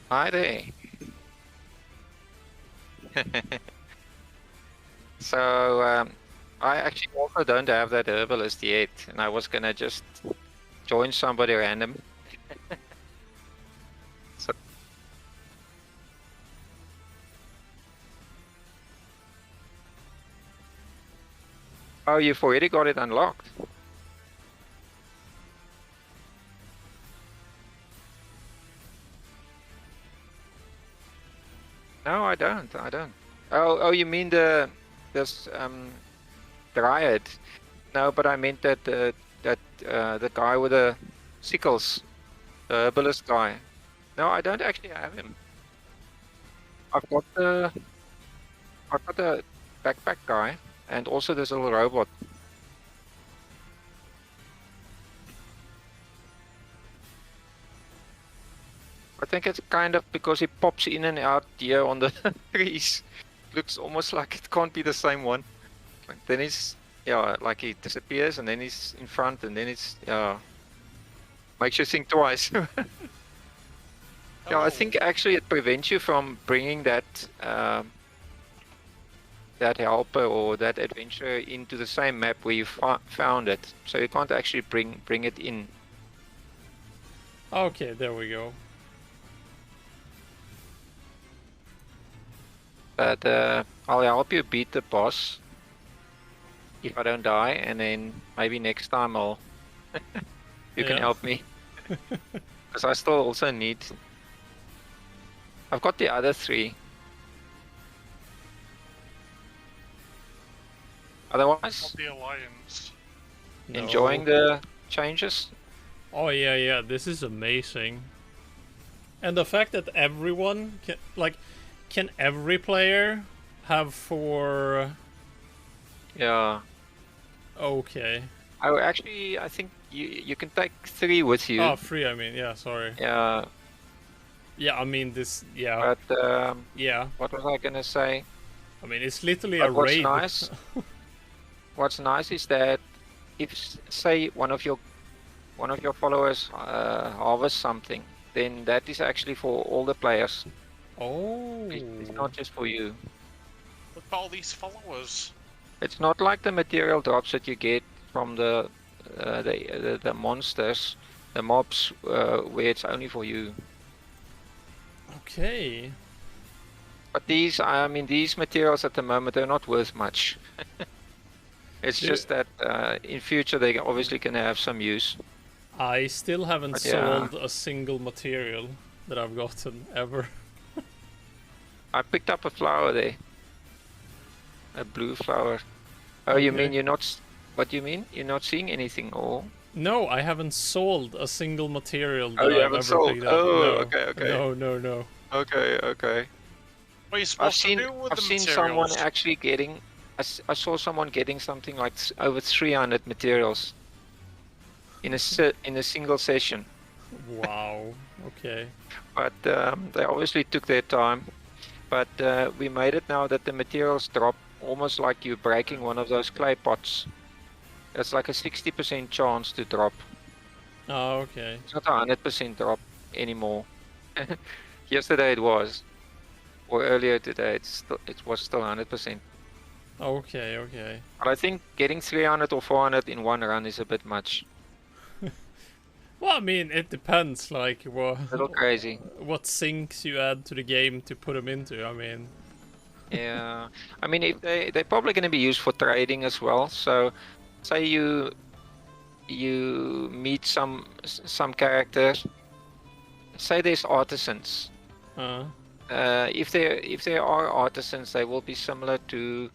Hi there. So, I actually also don't have that herbalist yet, and I was gonna just join somebody random. So, oh, you've already got it unlocked. No, I don't. I don't. Oh, you mean this dryad? No, but I meant that the guy with the sickles, the herbalist guy. No, I don't actually have him. I've got the I've got the backpack guy and also this little robot. I think it's kind of because he pops in and out here on the trees. Looks almost like it can't be the same one. Like then he's yeah, like he disappears and then he's in front and then it's yeah, makes you think twice. Yeah, I think actually it prevents you from bringing that that helper or that adventurer into the same map where you found it. So you can't actually bring it in. Okay, there we go. But I'll help you beat the boss if I don't die, and then maybe next time you can help me. Because I still also need. I've got the other 3. Otherwise, the Alliance. enjoying the changes. Oh yeah, this is amazing. And the fact that everyone can every player have 4? Yeah. Okay. I think you can take 3 with you. Oh, 3. I mean, yeah. Sorry. Yeah. Yeah, I mean this. Yeah. But yeah. What was I gonna say? I mean, it's literally a raid. What's nice is that if say one of your followers harvests something, then that is actually for all the players. Oh. It's not just for you. Look at all these followers. It's not like the material drops that you get from the monsters, the mobs, where it's only for you. Okay. But these materials at the moment, they're not worth much. It's just that in future they're obviously gonna have some use. I still haven't sold a single material that I've gotten ever. I picked up a flower there. A blue flower. Oh, okay. You mean you're not... What do you mean? You're not seeing anything, or...? No, I haven't sold a single material that I've ever sold. Picked up. Oh, no. Okay. No. Okay. What are you supposed to do with the materials? I've seen someone actually getting... I saw someone getting something like over 300 materials in a single session. Wow. Okay. But they obviously took their time. But we made it now that the materials drop almost like you're breaking one of those clay pots. It's like a 60% chance to drop. Oh, okay. It's not a 100% drop anymore. Yesterday it was. Or earlier today it was still 100%. Okay. But I think getting 300 or 400 in one run is a bit much. Well, I mean, it depends, like, what... A little crazy. What sinks you add to the game to put them into, I mean... Yeah, I mean, if they're probably going to be used for trading as well, so... Say you meet some characters. Say there's artisans. If there are artisans, they will be similar to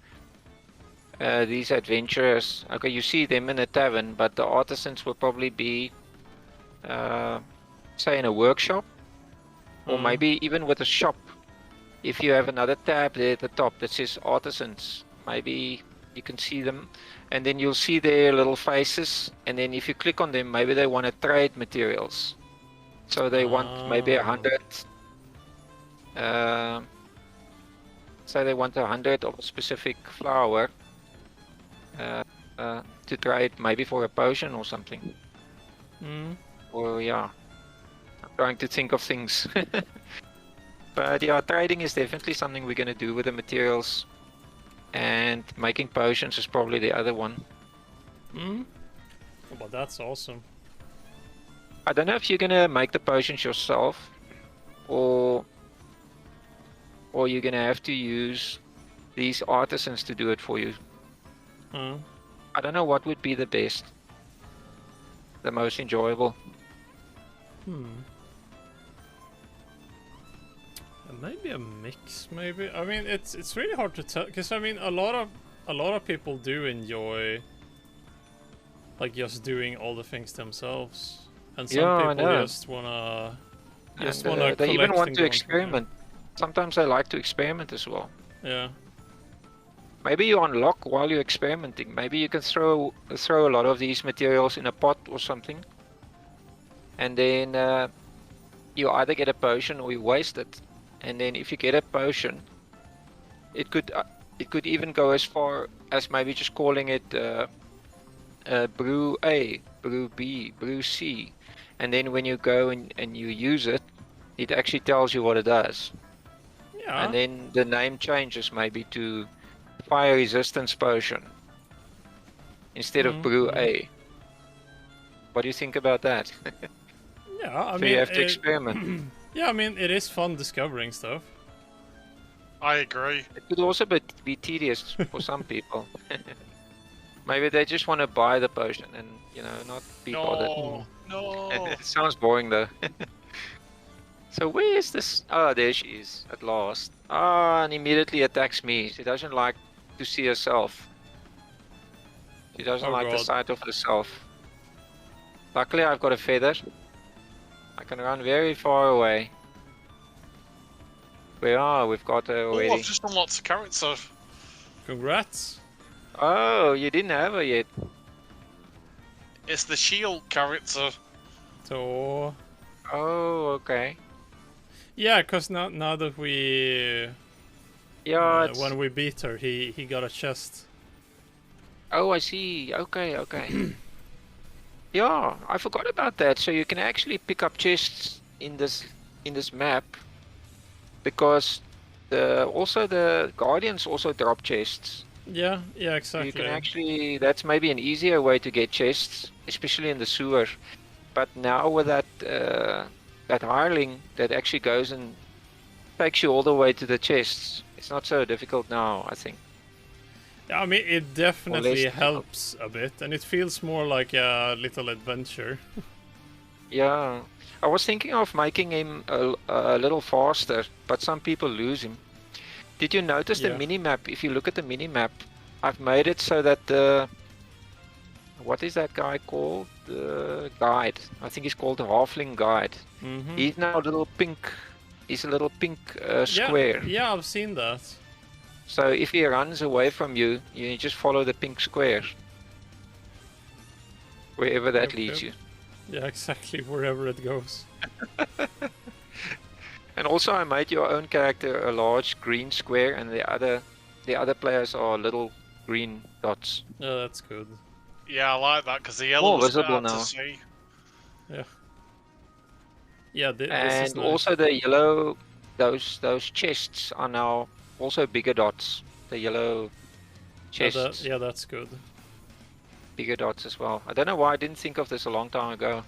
these adventurers. Okay, you see them in a tavern, but the artisans will probably be, say, in a workshop, or maybe even with a shop. If you have another tab there at the top that says artisans, maybe you can see them, and then you'll see their little faces, and then if you click on them, maybe they want to trade materials. So they want maybe 100. Say they want 100 of a specific flower to trade, maybe for a potion or something. Or yeah, I'm trying to think of things. But yeah, trading is definitely something we're gonna do with the materials, and making potions is probably the other one. Hmm. Oh, but that's awesome. I don't know if you're gonna make the potions yourself, or you're gonna have to use these artisans to do it for you. I don't know what would be the best, the most enjoyable. Maybe a mix. Maybe. I mean, it's really hard to tell because I mean, a lot of people do enjoy like just doing all the things themselves, and some people just wanna they even want to and experiment. Sometimes they like to experiment as well. Yeah. Maybe you unlock while you're experimenting. Maybe you can throw a lot of these materials in a pot or something, and then you either get a potion or you waste it. And then if you get a potion, it could even go as far as maybe just calling it brew A, brew B, brew C, and then when you go and you use it, it actually tells you what it does. Yeah. And then the name changes maybe to fire resistance potion instead of brew A. What do you think about that? Yeah, I so mean, you have to experiment. Yeah, I mean, it is fun discovering stuff. I agree. It could also be tedious for some people. Maybe they just want to buy the potion and, not be bothered. No. It sounds boring though. So where is this? Oh, there she is, at last. Ah, and immediately attacks me. She doesn't like to see herself. She doesn't like the sight of herself. Luckily I've got a feather. I can run very far away. We've got her already. Oh, I've just unlocked a character. Congrats. Oh, you didn't have her yet. It's the shield character. So... Oh, okay. Yeah, because now that we... Yeah, when we beat her, he got a chest. Oh, I see. Okay. Yeah, I forgot about that. So you can actually pick up chests in this map, because also the guardians also drop chests. Yeah, exactly. You can actually, that's maybe an easier way to get chests, especially in the sewer. But now with that hireling that actually goes and takes you all the way to the chests, it's not so difficult now, I think. I mean, it definitely helps a bit, and it feels more like a little adventure. Yeah, I was thinking of making him a little faster, but some people lose him. Did you notice the mini-map? If you look at the mini-map, I've made it so that what is that guy called? The guide. I think he's called the Halfling Guide. He's now a little pink. He's a little pink square. Yeah, I've seen that. So if he runs away from you, you just follow the pink square. Wherever that leads you. Yeah, exactly, wherever it goes. And also I made your own character a large green square, and the other players are little green dots. Yeah, that's good. Yeah, I like that because the yellow is visible hard now. to see. Yeah. Yeah, this and is nice. Also the yellow, those chests are now also bigger dots. The yellow chests. Yeah, that's good. Bigger dots as well. I don't know why I didn't think of this a long time ago.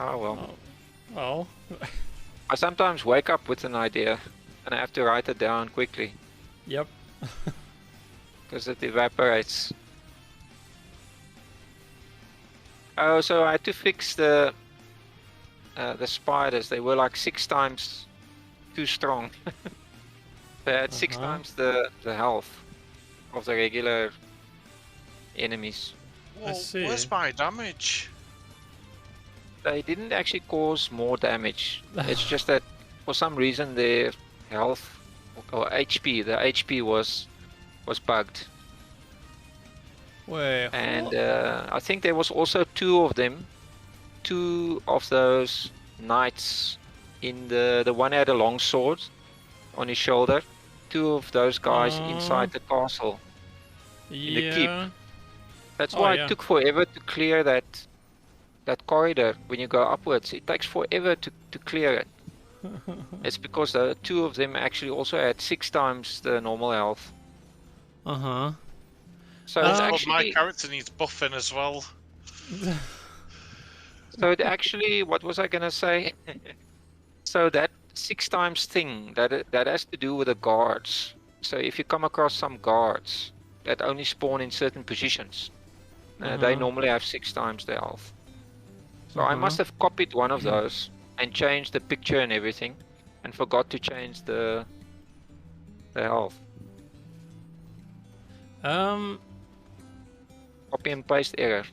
Oh well. Oh. Well. I sometimes wake up with an idea and I have to write it down quickly. Yep. Because it evaporates. Oh, so I had to fix the spiders. They were like 6 times too strong. They had 6 times the health of the regular enemies. Whoa, I see. where's my damage? They didn't actually cause more damage. It's just that for some reason their health or HP, the HP was bugged. Wait. And I think there was also 2 of them, 2 of those knights in the one had a long sword on his shoulder. 2 of those guys inside the castle. In the keep. That's why it took forever to clear that corridor when you go upwards. It takes forever to clear it. It's because the two of them actually also had 6 times the normal health. Uh-huh. So it's But actually... my character needs buffing as well. So it actually, what was I gonna say? So that 6 times thing, that has to do with the guards. So if you come across some guards that only spawn in certain positions, they normally have 6 times their health. So I must have copied one of those and changed the picture and everything, and forgot to change the health. Copy and paste error.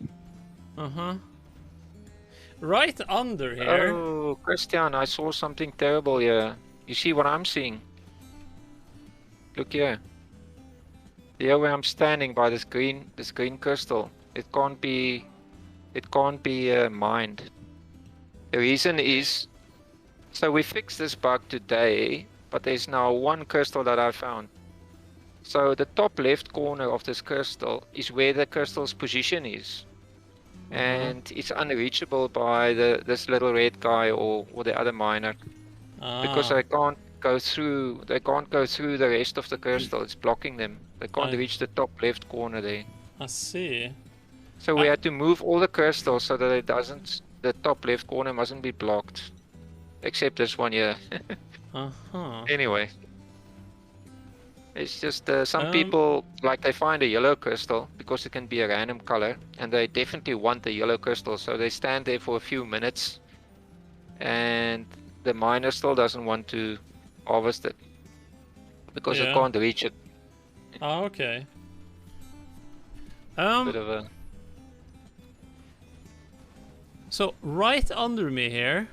Right under here. Oh, Christian, I saw something terrible here. You see what I'm seeing? Look here. Here where I'm standing by this green crystal. It can't be mined. The reason is, so we fixed this bug today, but there's now one crystal that I found. So the top left corner of this crystal is where the crystal's position is. And it's unreachable by this little red guy or the other miner. Because they can't go through the rest of the crystal. It's blocking them. They can't reach the top left corner there. I see. So we had to move all the crystals so that the top left corner mustn't be blocked. Except this one here. Anyway. It's just some people, like, they find a yellow crystal because it can be a random color, and they definitely want the yellow crystal, so they stand there for a few minutes, and the miner still doesn't want to harvest it because it can't reach it. Oh, okay. Bit of a... So right under me here,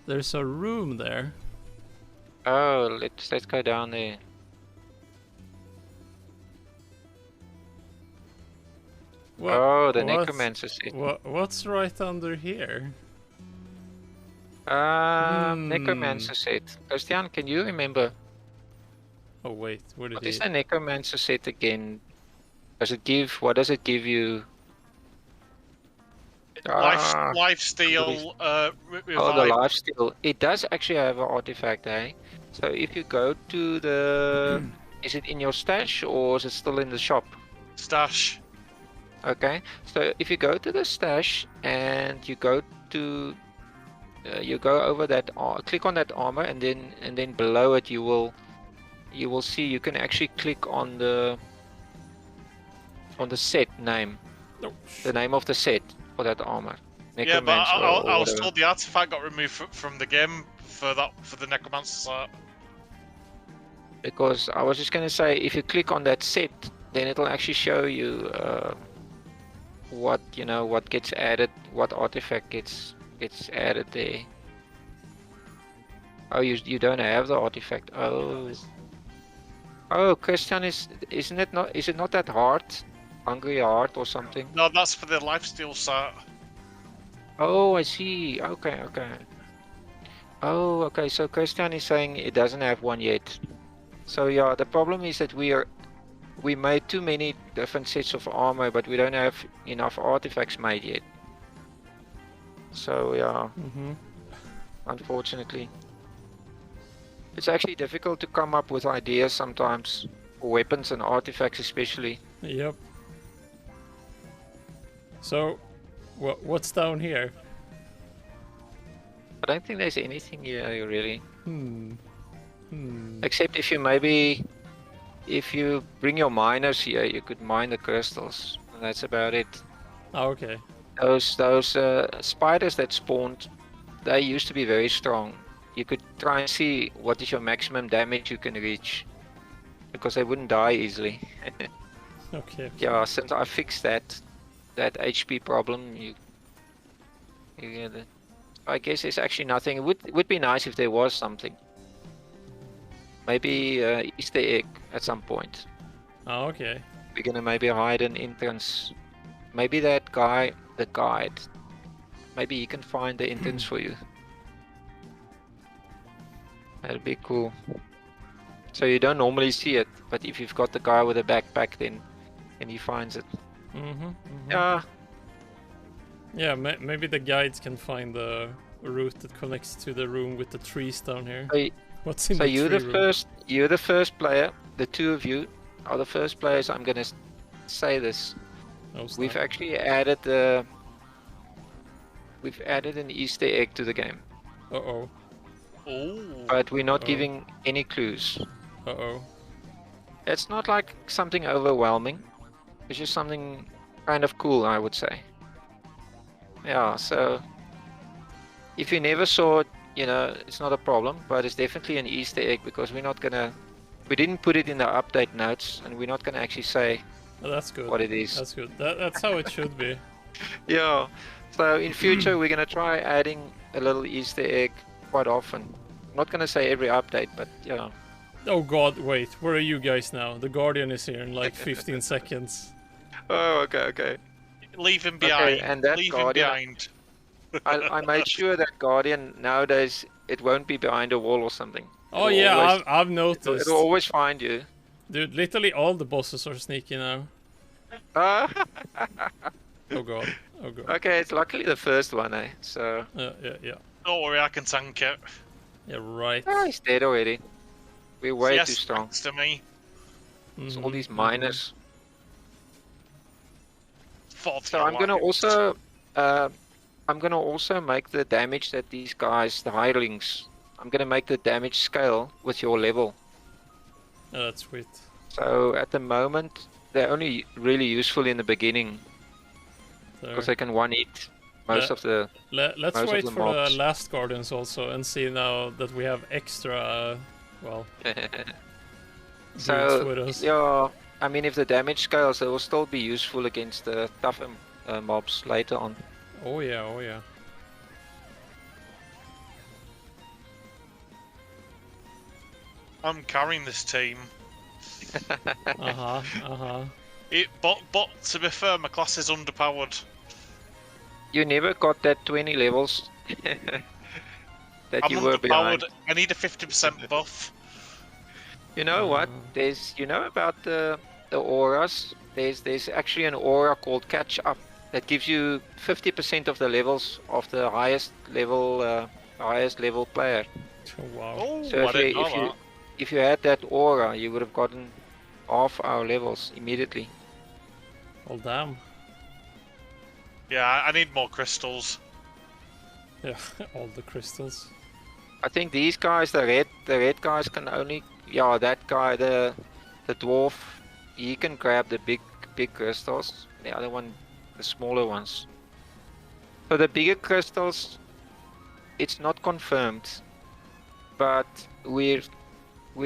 there's a room there. Oh, let's go down there. Oh, the necromancer set. What's right under here? Necromancer set. Christian, can you remember? Oh wait, what is the necromancer set again? What does it give you? Lifesteal, revive. Oh, the lifesteal. It does actually have an artifact, eh? So if you go to the... Is it in your stash or is it still in the shop? Stash. Okay, so if you go to the stash and you go to... you go over that... click on that armor, and then below it you will see you can actually click on the set name. The name of the set for that armor. Yeah, but I was told the artifact got removed from the game for the necromancer set. Because I was just gonna say, if you click on that set, then it'll actually show you what gets added, what artifact gets added there. Oh, you don't have the artifact. Oh, Christian, is it not that hard? Hungry Heart or something? No, that's for the lifesteal set. Oh, I see. Okay. Oh, okay. So Christian is saying it doesn't have one yet. So yeah, the problem is that we made too many different sets of armor, but we don't have enough artifacts made yet. So yeah, unfortunately. It's actually difficult to come up with ideas sometimes, for weapons and artifacts especially. Yep. So, what's down here? I don't think there's anything here really. Except if you bring your miners here, you could mine the crystals. And that's about it. Oh, okay. Those spiders that spawned, they used to be very strong. You could try and see what is your maximum damage you can reach, because they wouldn't die easily. Okay. Yeah, since I fixed that HP problem, you get it. I guess there's actually nothing. It would be nice if there was something. Maybe Easter egg at some point. Oh, okay. We're gonna maybe hide an entrance. Maybe that guy, the guide, maybe he can find the entrance for you. That'd be cool. So you don't normally see it, but if you've got the guy with a backpack, then he finds it. Mm-hmm. Yeah. Yeah, maybe the guides can find the route that connects to the room with the trees down here. So, What's in so the you're tree the room? first. You're the first player. The two of you are the first players. I'm gonna say this. Oh, snap. We've actually added the. We've added an Easter egg to the game, Uh-oh. Oh. but we're not Oh. giving any clues. Uh-oh. It's not like something overwhelming. It's just something kind of cool, I would say. Yeah, so if you never saw it, you know, it's not a problem, but it's definitely an Easter egg because we didn't put it in the update notes and we're not gonna actually say Oh, that's good. what it is. That's good. That's how it should be. Yeah, so in future we're gonna try adding a little Easter egg quite often. I'm not gonna say every update, but yeah. Oh god, wait. Where are you guys now? The Guardian is here in like 15 seconds. Oh, okay. Leave him Okay, behind. and that Leave Guardian- him behind. I made sure that Guardian nowadays it won't be behind a wall or something. Oh It'll yeah, always- I've noticed. It'll always find you. Dude, literally all the bosses are sneaky now. Ah, Oh god. Oh god. okay, it's luckily the first one, eh? So Yeah. Don't worry, I can tank it. Yeah, right. he's dead already. We're way yes, too strong. thanks to me. It's all these Mhm, miners. 40 So I'm gonna lives. also make the damage that these guys, the hirelings, I'm gonna make the damage scale with your level. Oh, that's sweet. So at the moment they're only really useful in the beginning There. because they can one hit most Yeah. of the. Let's most of wait the for the mobs. last Guardians also and see now that we have extra, well, dudes with So us. yeah, I mean if the damage scales, they will still be useful against the tougher mobs later on. Oh yeah, oh yeah. I'm carrying this team. Uh-huh. But to be fair, my class is underpowered. You never got that 20 levels that I'm you were behind. underpowered. I need a 50% buff. You know what? There's about the auras. There's actually an aura called Catch Up that gives you 50% of the levels of the highest level player. Oh, wow. Oh, So I didn't know that. if you had that aura, you would have gotten half our levels immediately. Well, damn. Yeah, I need more crystals. Yeah, all the crystals. I think these guys, the red guys can only, that guy, the dwarf, he can grab the big crystals. The other one, the smaller ones. So the bigger crystals, it's not confirmed, but we're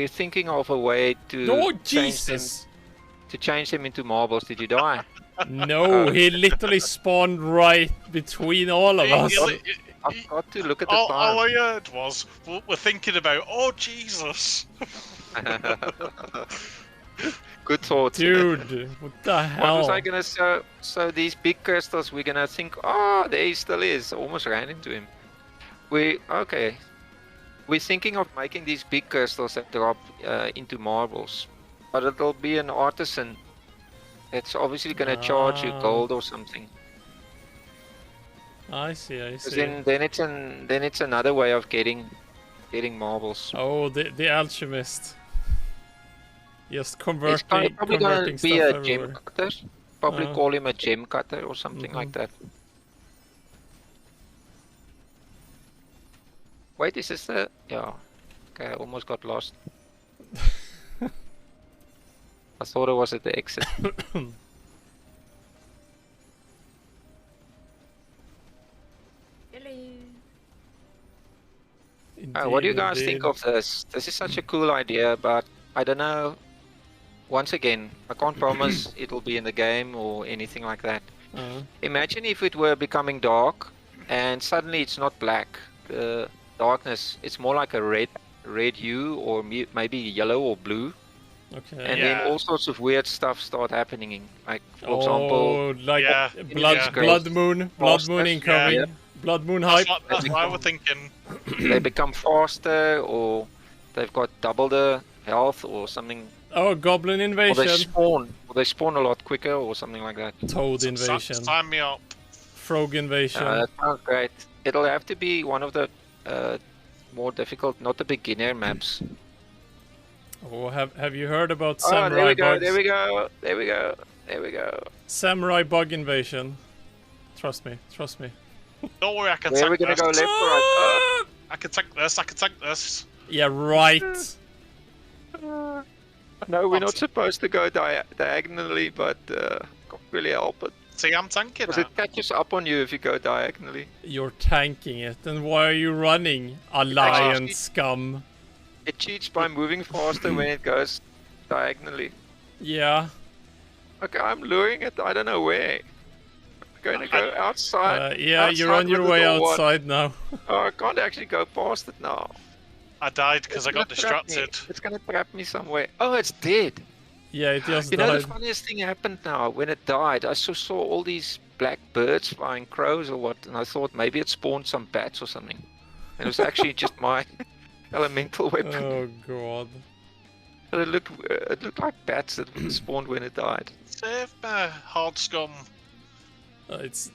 thinking of a way to Oh, change them Jesus! into marbles. Did you die? No, he literally spawned right between all of us. I've got to look at the All time. I heard was, we're thinking about, oh Jesus! Good thought. Dude, what the What hell? was I gonna say? So these big crystals, we're gonna think, oh, there he still is. I almost ran into him. We're thinking of making these big crystals that drop into marbles, but it'll be an artisan. It's obviously gonna charge you gold or something. I see. 'Cause then it's another way of getting marbles. Oh, the alchemist. Just It's converting probably gonna stuff be a everywhere. gem cutter. Probably Uh-huh. call him a gem cutter or something like that. Wait, is this the... Yeah. Okay, I almost got lost. I thought it was at the exit. What do you guys think of this? This is such a cool idea, but I don't know. Once again, I can't promise it'll be in the game or anything like that. Imagine if it were becoming dark and suddenly it's not black. The darkness, it's more like a red hue or maybe yellow or blue. Okay. And Yeah. then all sorts of weird stuff start happening. Like, for example, Oh, like Yeah, blood, yeah. blood moon Monsters, incoming, yeah. blood moon hype. That's why we're thinking. they become faster or they've got double the health or something. Oh, goblin Or invasion, they spawn a lot quicker or something like that. toad invasion, Sign me up. frog invasion. That sounds great. It'll have to be one of the more difficult, not the beginner maps. Oh, have you heard about Oh, there samurai we go, bugs? there we go, there we go, there we go. Samurai bug invasion. Trust me, trust me. Don't worry, I can Where are we tank gonna this. go, left or right? I can tank this. I can tank this. Yeah, right. No, we're not supposed to go diagonally, but can't really help it. See, I'm tanking Because it. it catches up on you if you go diagonally. You're tanking it, and why are you running? Alliance scum. It cheats by moving faster when it goes diagonally. Yeah. Okay, I'm luring it, I don't know where. I'm going to go outside. Yeah, you're on your way outside now. Oh, I can't actually go past it now. I died because I got It's gonna trap me. distracted. It's gonna trap me somewhere. Oh, it's dead. Yeah, it just You know, the died. funniest thing happened now. When it died, I saw all these black birds flying, crows or what, and I thought maybe it spawned some bats or something. And it was actually just my elemental weapon. Oh god. But it looked like bats that spawned when it died. Save me, hard scum. It's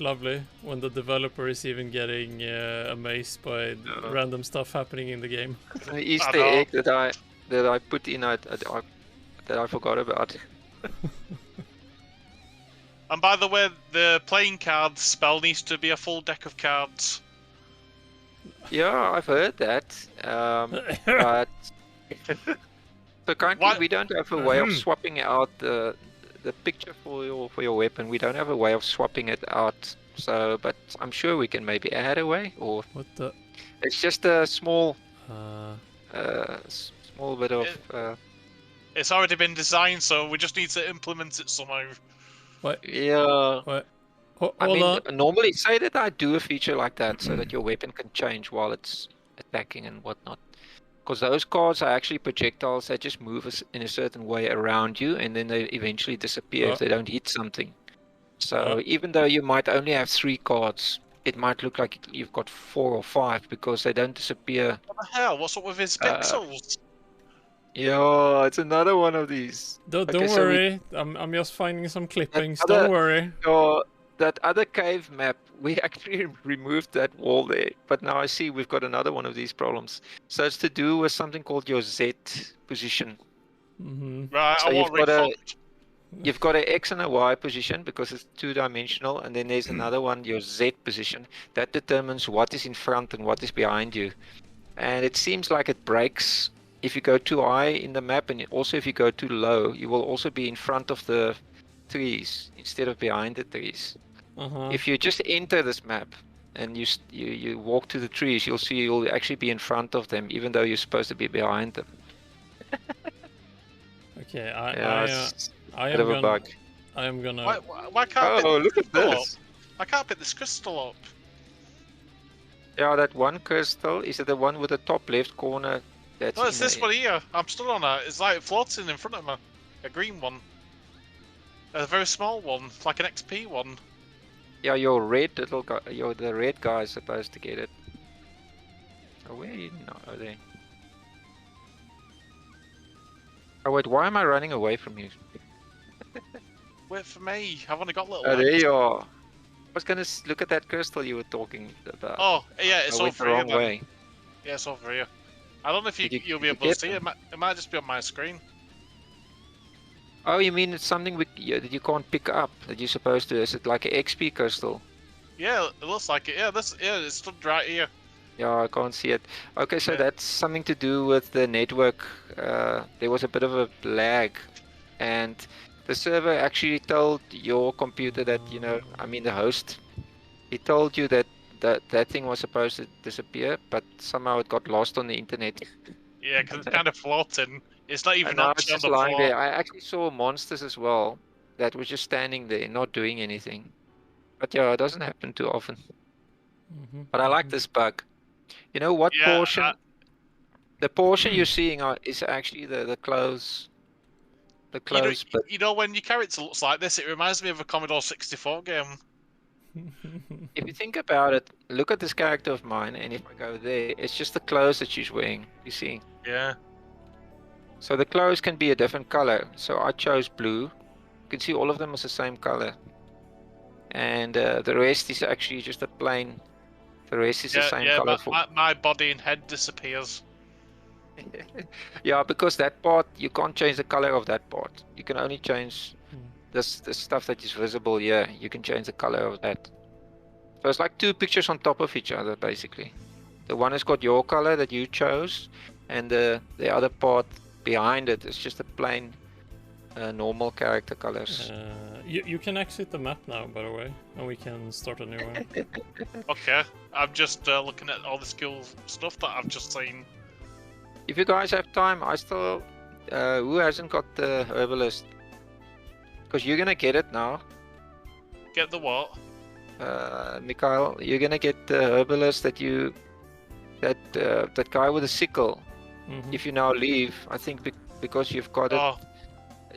lovely when the developer is even getting amazed by random stuff happening in the game. An Easter egg that I put in that I forgot about. And by the way, the playing card spell needs to be a full deck of cards. Yeah, I've heard that. But so currently we don't have a way of swapping out the picture for your weapon. We don't have a way of swapping it out. So, but I'm sure we can maybe add a way, or What the? it's just a small bit of. It's already been designed, so we just need to implement it somehow. What? Yeah. What? I Hold mean, on. normally say that I do a feature like that so that your weapon can change while it's attacking and whatnot. Because those cards are actually projectiles that just move in a certain way around you, and then they eventually disappear if they don't hit something. So even though you might only have 3 cards, it might look like you've got 4 or 5 because they don't disappear. What the hell? What's up with his pixels? Yeah, it's another one of these. Don't Okay, so worry. I'm just finding some clippings. Don't worry. That other cave map, we actually removed that wall there, but now I see we've got another one of these problems. So it's to do with something called your Z position. Right, So I want refund. you've got an X and a Y position because it's 2-dimensional, and then there's another one, your Z position, that determines what is in front and what is behind you. And it seems like it breaks if you go too high in the map, and also if you go too low, you will also be in front of the trees instead of behind the trees. If you just enter this map and you walk to the trees, you'll see you'll actually be in front of them, even though you're supposed to be behind them. Okay, it's I a bit of a bug. I am gonna. Why can't I pick look this at crystal this! up? I can't pick this crystal up. Yeah, that one crystal, is it the one with the top left corner? That's No, it's this one here. I'm stood on it. It's like floating in front of me. A green one. A very small one, like an XP one. Yeah, your red little guy, the red guy is supposed to get it. Oh, where are you? No, oh, there. Oh wait, why am I running away from you? Wait for me. I've only got little Oh, there legs. you are. I was gonna look at that crystal you were talking about. Oh, yeah, it's I went over the here. wrong Then. way. Yeah, it's over here. I don't know if you'll be did you able to get see it. them? It might just be on my screen. Oh, you mean it's something that you can't pick up, that you're supposed to? Is it like an XP crystal? Yeah, it looks like it. Yeah, it's stood right here. Yeah, I can't see it. Okay, so Yeah. that's something to do with the network. There was a bit of a lag, and the server actually told your computer that, I mean the host, he told you that that thing was supposed to disappear, but somehow it got lost on the internet. Yeah, because it's kind of floating. It's not even And now on it's the just lying floor. there. I actually saw monsters as well that were just standing there, not doing anything. But yeah, it doesn't happen too often. But I like this bug. You know what Yeah, portion? The portion you're seeing is actually the clothes. The clothes bit. You know, when your character looks like this, it reminds me of a Commodore 64 game. If you think about it, look at this character of mine, and if I go there, it's just the clothes that she's wearing. You see? Yeah. So the clothes can be a different color. So I chose blue. You can see all of them is the same color. and the rest is actually just a plain. The rest is the same color. My body and head disappears. Yeah, because that part you can't change the color of that part. You can only change the stuff that is visible here. You can change the color of that. So it's like two pictures on top of each other, basically. The one has got your color that you chose, and the other part behind it is just a plain normal character colors. You can exit the map now, by the way, and we can start a new one. Okay, I'm just looking at all the cool stuff that I've just seen. If you guys have time, I still... who hasn't got the herbalist? Because you're gonna get it now. Get the what? Mikhail, you're gonna get the herbalist that you... That guy with the sickle. If you now leave, I think because you've got it,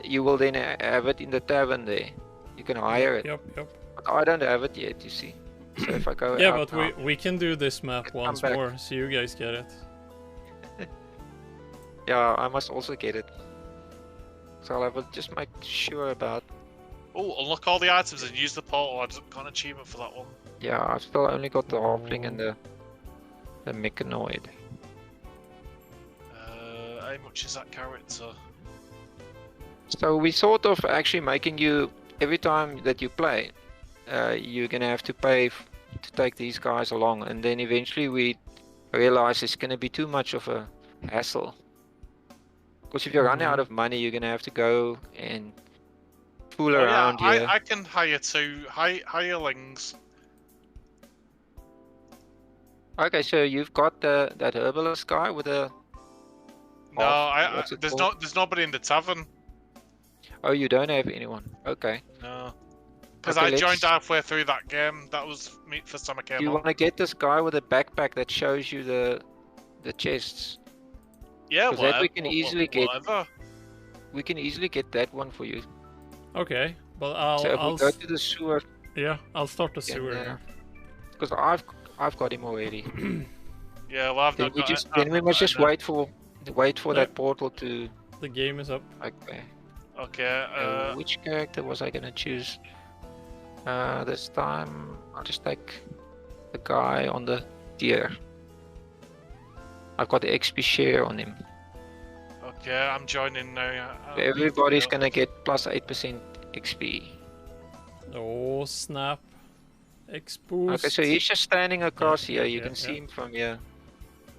you will then have it in the tavern there. You can hire it. Yep. But I don't have it yet, you see. So if I go yeah, out but now, we can do this map once more, so you guys get it. Yeah, I must also get it. So I'll have to just make sure about... Oh, unlock all the items and use the portal. I got an achievement for that one. Yeah, I've still only got the halfling and the mechanoid. How much is that character? So we sort of actually making you, every time that you play, you're gonna have to pay to take these guys along, and then eventually we realize it's gonna be too much of a hassle. Because if you run out of money, you're gonna have to go and fool around here. I can hire two hirelings. Okay, so you've got that herbalist guy with a... No, there's nobody in the tavern. Oh, you don't have anyone? Okay. No. Because Okay, I joined halfway through that game. That was me first time I came You on. want to get this guy with a backpack that shows you the chests? Yeah, Because that we can easily get. Whatever. We can easily get that one for you. Okay, but I'll... So if we go to the sewer... Yeah, I'll start the sewer now. Because I've got him already. Yeah, well I've Then not we got just it. then we must just wait for No. that portal to... The game is up. Okay. Okay, Which character was I gonna choose? This time I'll just take the guy on the deer. I've got the XP share on him. okay, I'm joining now. Everybody's gonna get plus 8% XP. Oh, snap. Exposed. Okay, so he's just standing across here. You yeah, can see him from here.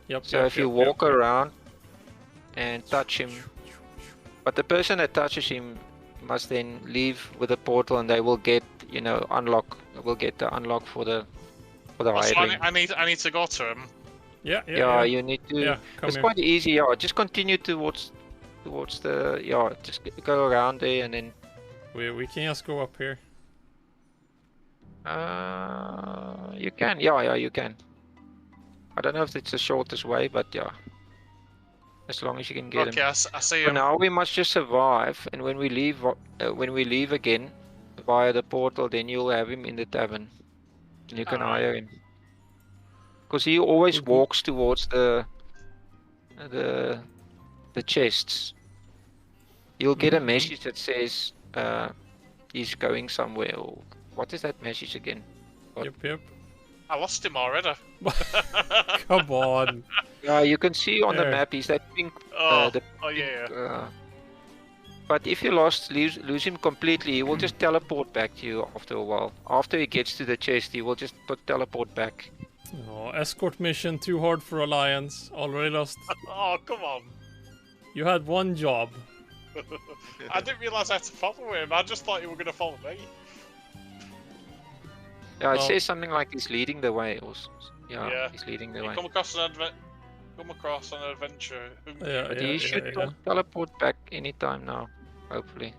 Yep. So if you walk around and touch him, but the person that touches him must then leave with the portal, and they will get, unlock. Will get the unlock for the So hiring. I need to go to him. Yeah. You need to. Yeah, come it's here. quite easy. Yeah, just continue towards the. Yeah, just go around there and then. We can just go up here. You can. Yeah, you can. I don't know if it's the shortest way, but yeah. As long as you can get him. Okay, I see For him. now, we must just survive, and when we leave again via the portal, then you'll have him in the tavern, and you can hire him. Because he always walks towards the chests. You'll get a message that says he's going somewhere. Or what is that message again? What? Yep. I lost him already. Come on. Yeah, you can see on the There. map he's that pink. Oh, The yeah. But if you lose him completely, he will just teleport back to you after a while. After he gets to the chest, he will just teleport back. Oh, escort mission too hard for Alliance. Already lost. Oh, come on. You had one job. I didn't realise I had to follow him. I just thought you were going to follow me. Yeah, it Well- says something like he's leading the way. Yeah. He's leading the You way. come across an adventure. Yeah. But he should teleport back anytime now, hopefully.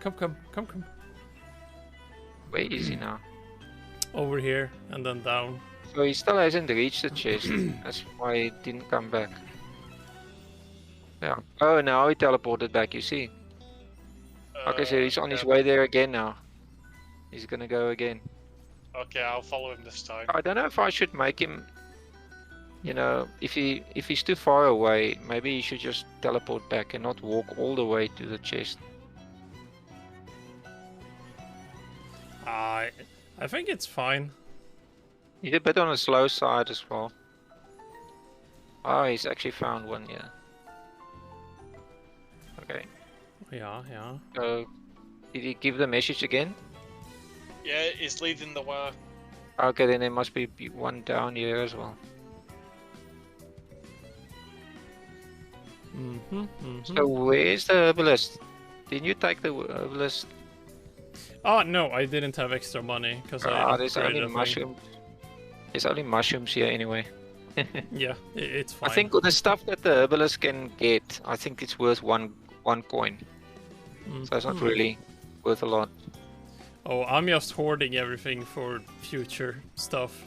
Come. Where is he now? Over here and then down. So he still hasn't reached the chest. That's why he didn't come back. Yeah. Oh, now he teleported back, you see. Okay, so he's on his way there again now. He's gonna go again. Okay, I'll follow him this time. I don't know if I should make him, if he's too far away, maybe he should just teleport back and not walk all the way to the chest. I think it's fine. He's a bit on the slow side as well. Oh, he's actually found one, yeah. Okay. Yeah, yeah. So, did he give the message again? Yeah, he's leading the way. Okay, then there must be one down here as well. So where's the herbalist? Didn't you take the herbalist? Oh no, I didn't have extra money because I There's upgraded only a thing. mushrooms. There's only mushrooms here anyway. Yeah, it's fine. I think the stuff that the herbalist can get, I think it's worth one coin. So it's not really worth a lot. Oh, I'm just hoarding everything for future stuff.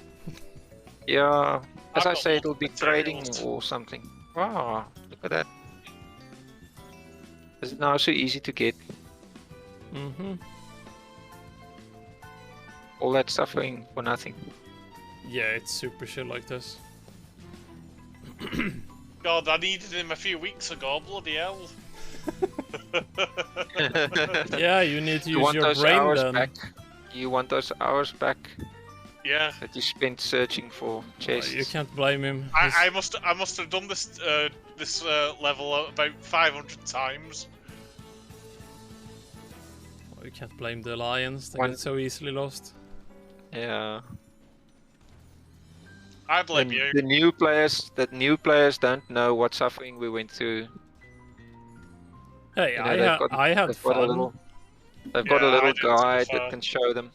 Yeah, as I got say, it'll be trading materials. or something. Wow, look at that. It's now so easy to get. All that suffering for nothing. Yeah, it's super shit like this. God, I needed him a few weeks ago. Bloody hell. Yeah, you need to You use want your those brain hours then. back? You want those hours back Yeah. that you spent searching for chests? You can't blame him. I must have done this level about 500 times. You can't blame the lions. They One- get so easily lost. Yeah. I blame you. The new players don't know what suffering we went through. Hey, You know, I had they've got a fun. little, they've got a Yeah, I little did, to be guide fair. that can show them.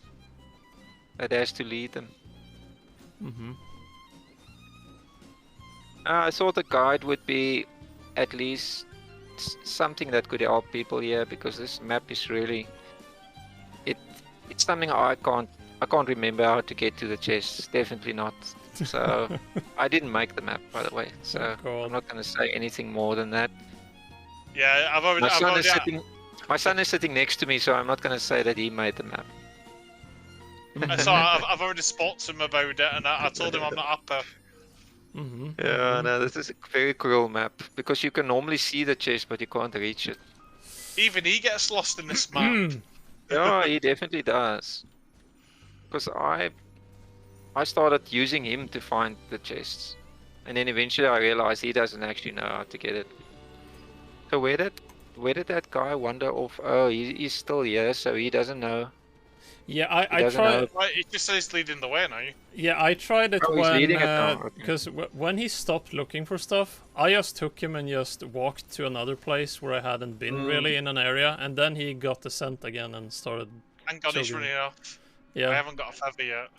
That has to lead them. I thought the guide would be at least something that could help people here, because this map is really it's something I can't remember how to get to the chests. Definitely not. So I didn't make the map, by the way. So God. I'm not going to say anything more than that. Yeah, I've already. My son is sitting next to me, so I'm not going to say that he made the map. I've already spoke to him about it, and I told him I'm not happy. Yeah, no, this is a very cruel map, because you can normally see the chest, but you can't reach it. Even he gets lost in this map. Yeah, he definitely does. Because I started using him to find the chests, and then eventually I realized he doesn't actually know how to get it. So where did that guy wander off? Oh, he's still here, so he doesn't know. Yeah, He I doesn't tried. know. Right, he just says leading the way now. Yeah, I tried it Oh, he's when leading it now, okay. because when he stopped looking for stuff, I just took him and just walked to another place where I hadn't been really in an area, and then he got the scent again and started. Thank God he's Children. running off. I Yeah, haven't got a feather yet.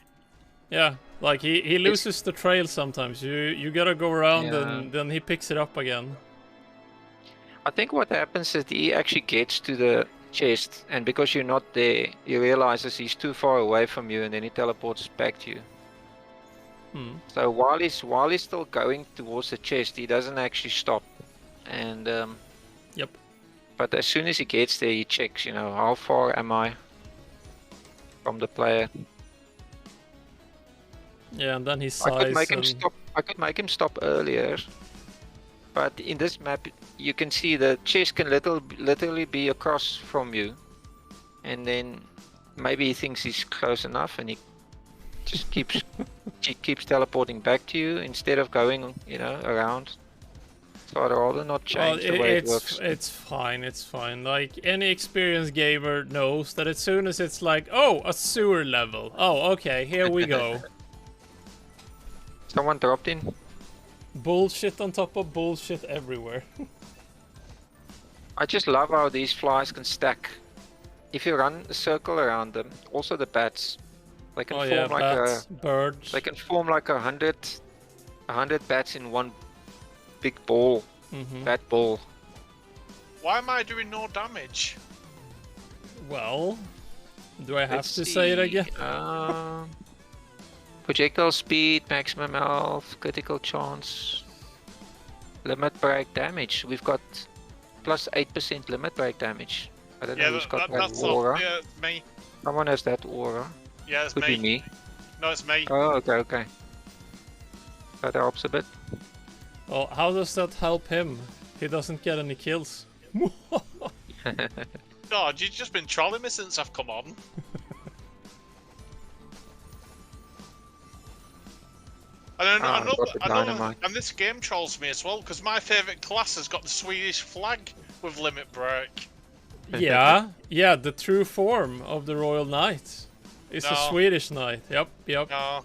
yeah. Like he loses the trail sometimes. You gotta go around Yeah. and then he picks it up again. I think what happens is he actually gets to the chest, and because you're not there, he realizes he's too far away from you, and then he teleports back to you. So while he's still going towards the chest, he doesn't actually stop. And Yep. but as soon as he gets there, he checks, how far am I from the player? Yeah, and then he I sighs. could make him and... stop. I could make him stop earlier. But in this map, you can see the chest can literally be across from you, and then maybe he thinks he's close enough, and he just keeps teleporting back to you instead of going, around. So I'd rather not change the way it works. It's fine. It's fine. Like any experienced gamer knows that as soon as it's like, oh, a sewer level. Oh, okay, here we go. Someone dropped in. Bullshit on top of bullshit everywhere. I just love how these flies can stack. If you run a circle around them, also the bats, they can form like bats, birds. They can form like 100 bats in one big ball. Bat ball. Why am I doing no damage? Well, do I have Let's to say it see. again? Projectile speed, maximum health, critical chance, limit break damage. We've got plus 8% limit break damage. I don't know who's got that that's aura. yeah, it's me. Someone has that aura. Yeah, it's Could me. be me. No, it's me. Oh, okay. That helps a bit. Well, how does that help him? He doesn't get any kills. God, you've just been trolling me since I've come on. And Ah, I got the dynamite. and this game trolls me as well because my favourite class has got the Swedish flag with limit break. Yeah, yeah, the true form of the Royal Knight. It's a No. Swedish knight. Yep. No,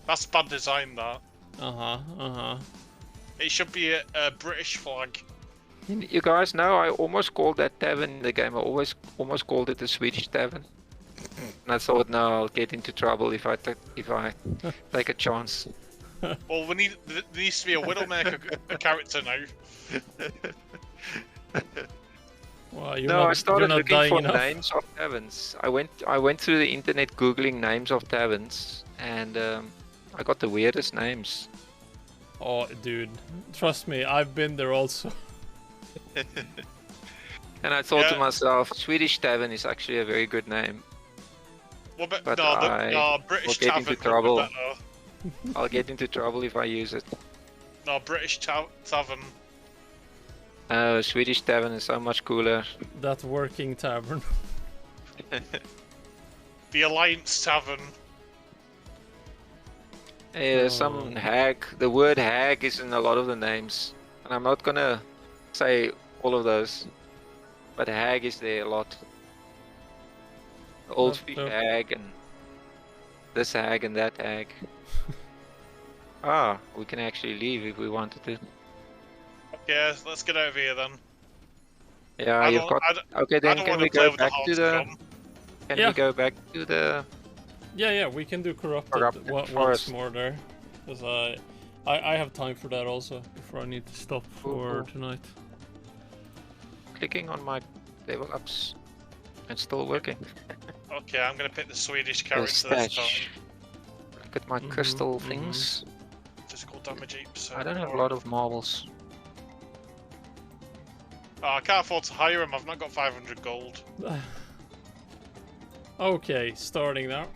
that's bad design. That it should be a British flag. You guys know I almost called that tavern in the game. I almost called it the Swedish tavern. And I thought, no, I'll get into trouble if I take a chance. Well, there needs to be a Widowmaker a character now. Well, you're No, not, I started you're not looking dying for enough. names of taverns. I went through the internet googling names of taverns, and I got the weirdest names. Oh, dude, trust me, I've been there also. And I thought to Yeah. myself, Swedish tavern is actually a very good name. Well, but But no, I British will get Tavern into would be trouble. better. I'll get into trouble if I use it. No, British Tavern. Swedish tavern is so much cooler. That working tavern. The Alliance Tavern. Some Oh. hag. The word hag is in a lot of the names, and I'm not gonna say all of those, but hag is there a lot. The old Yep, fish yep. hag and this hag and that hag. Ah, we can actually leave if we wanted to. Yeah, let's get out of here then. Yeah, I you've don't- got. I don't- Okay, I then don't can want we to play go with the back to the? Hearthstone. Can Yeah. we go back to the? Yeah, we can do corrupted, once forest. more there, because I have time for that also before I need to stop for Cool. tonight. Clicking on my level ups, and still working. Okay, I'm gonna pick the Swedish The character this stash. time. Look at my Mhm, crystal mhm. things. Physical damage 8%. I don't have a lot of marbles. Oh, I can't afford to hire him. I've not got 500 gold. Okay, starting now.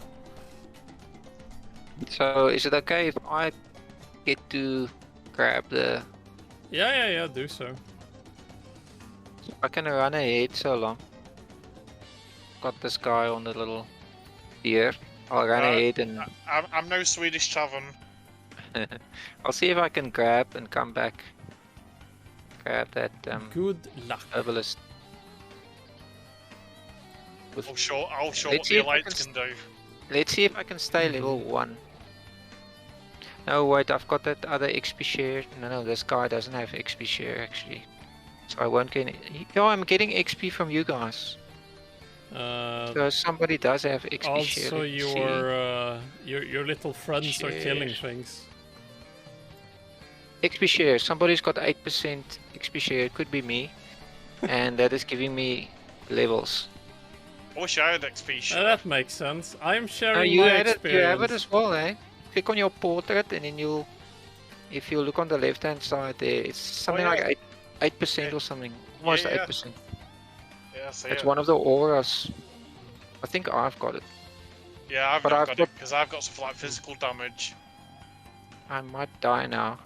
So is it okay if I get to grab the? Yeah, do so. I can run ahead so long. Got this guy on the little deer. I'll run ahead and I'm no Swedish Tavern. I'll see if I can grab and come back. Grab that Good luck. herbalist. I'll show Let's what see the if I Alliance can do. Let's see if I can stay level 1. No, wait, I've got that other XP share. No, this guy doesn't have XP share actually. So I won't get it. Oh, I'm getting XP from you guys. So somebody does have XP share. Also, let's see. your little friends are killing Share. things. XP share. Somebody's got 8% XP share. It could be me. And that is giving me levels. I wish I had XP share. That makes sense. I'm sharing You my had it, you have experience. it as well, eh? Click on your portrait and then if you look on the left hand side there, it's something yeah. like 8% or something. Almost Yeah. 8%. Yeah, I see It's it. one of the auras. I think I've got it. Yeah, I've but not I've got got- it because I've got stuff like physical damage. I might die now.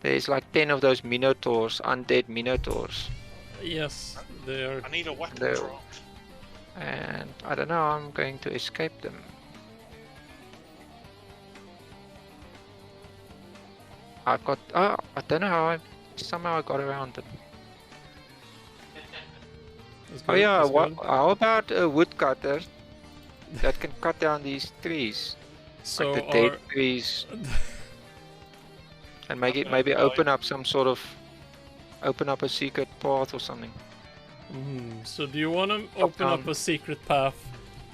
There's like 10 of those minotaurs, undead minotaurs. Yes, they are. I need a weapon No. drop. And I don't know, I'm going to escape them. I've got, I don't know how somehow I got around them. That's Oh good, yeah, that's good. how about a woodcutter that can cut down these trees? So Like the dead are trees. And make it Okay, maybe right. open up some sort of, open up a secret path or something. So do you want to open up down. a secret path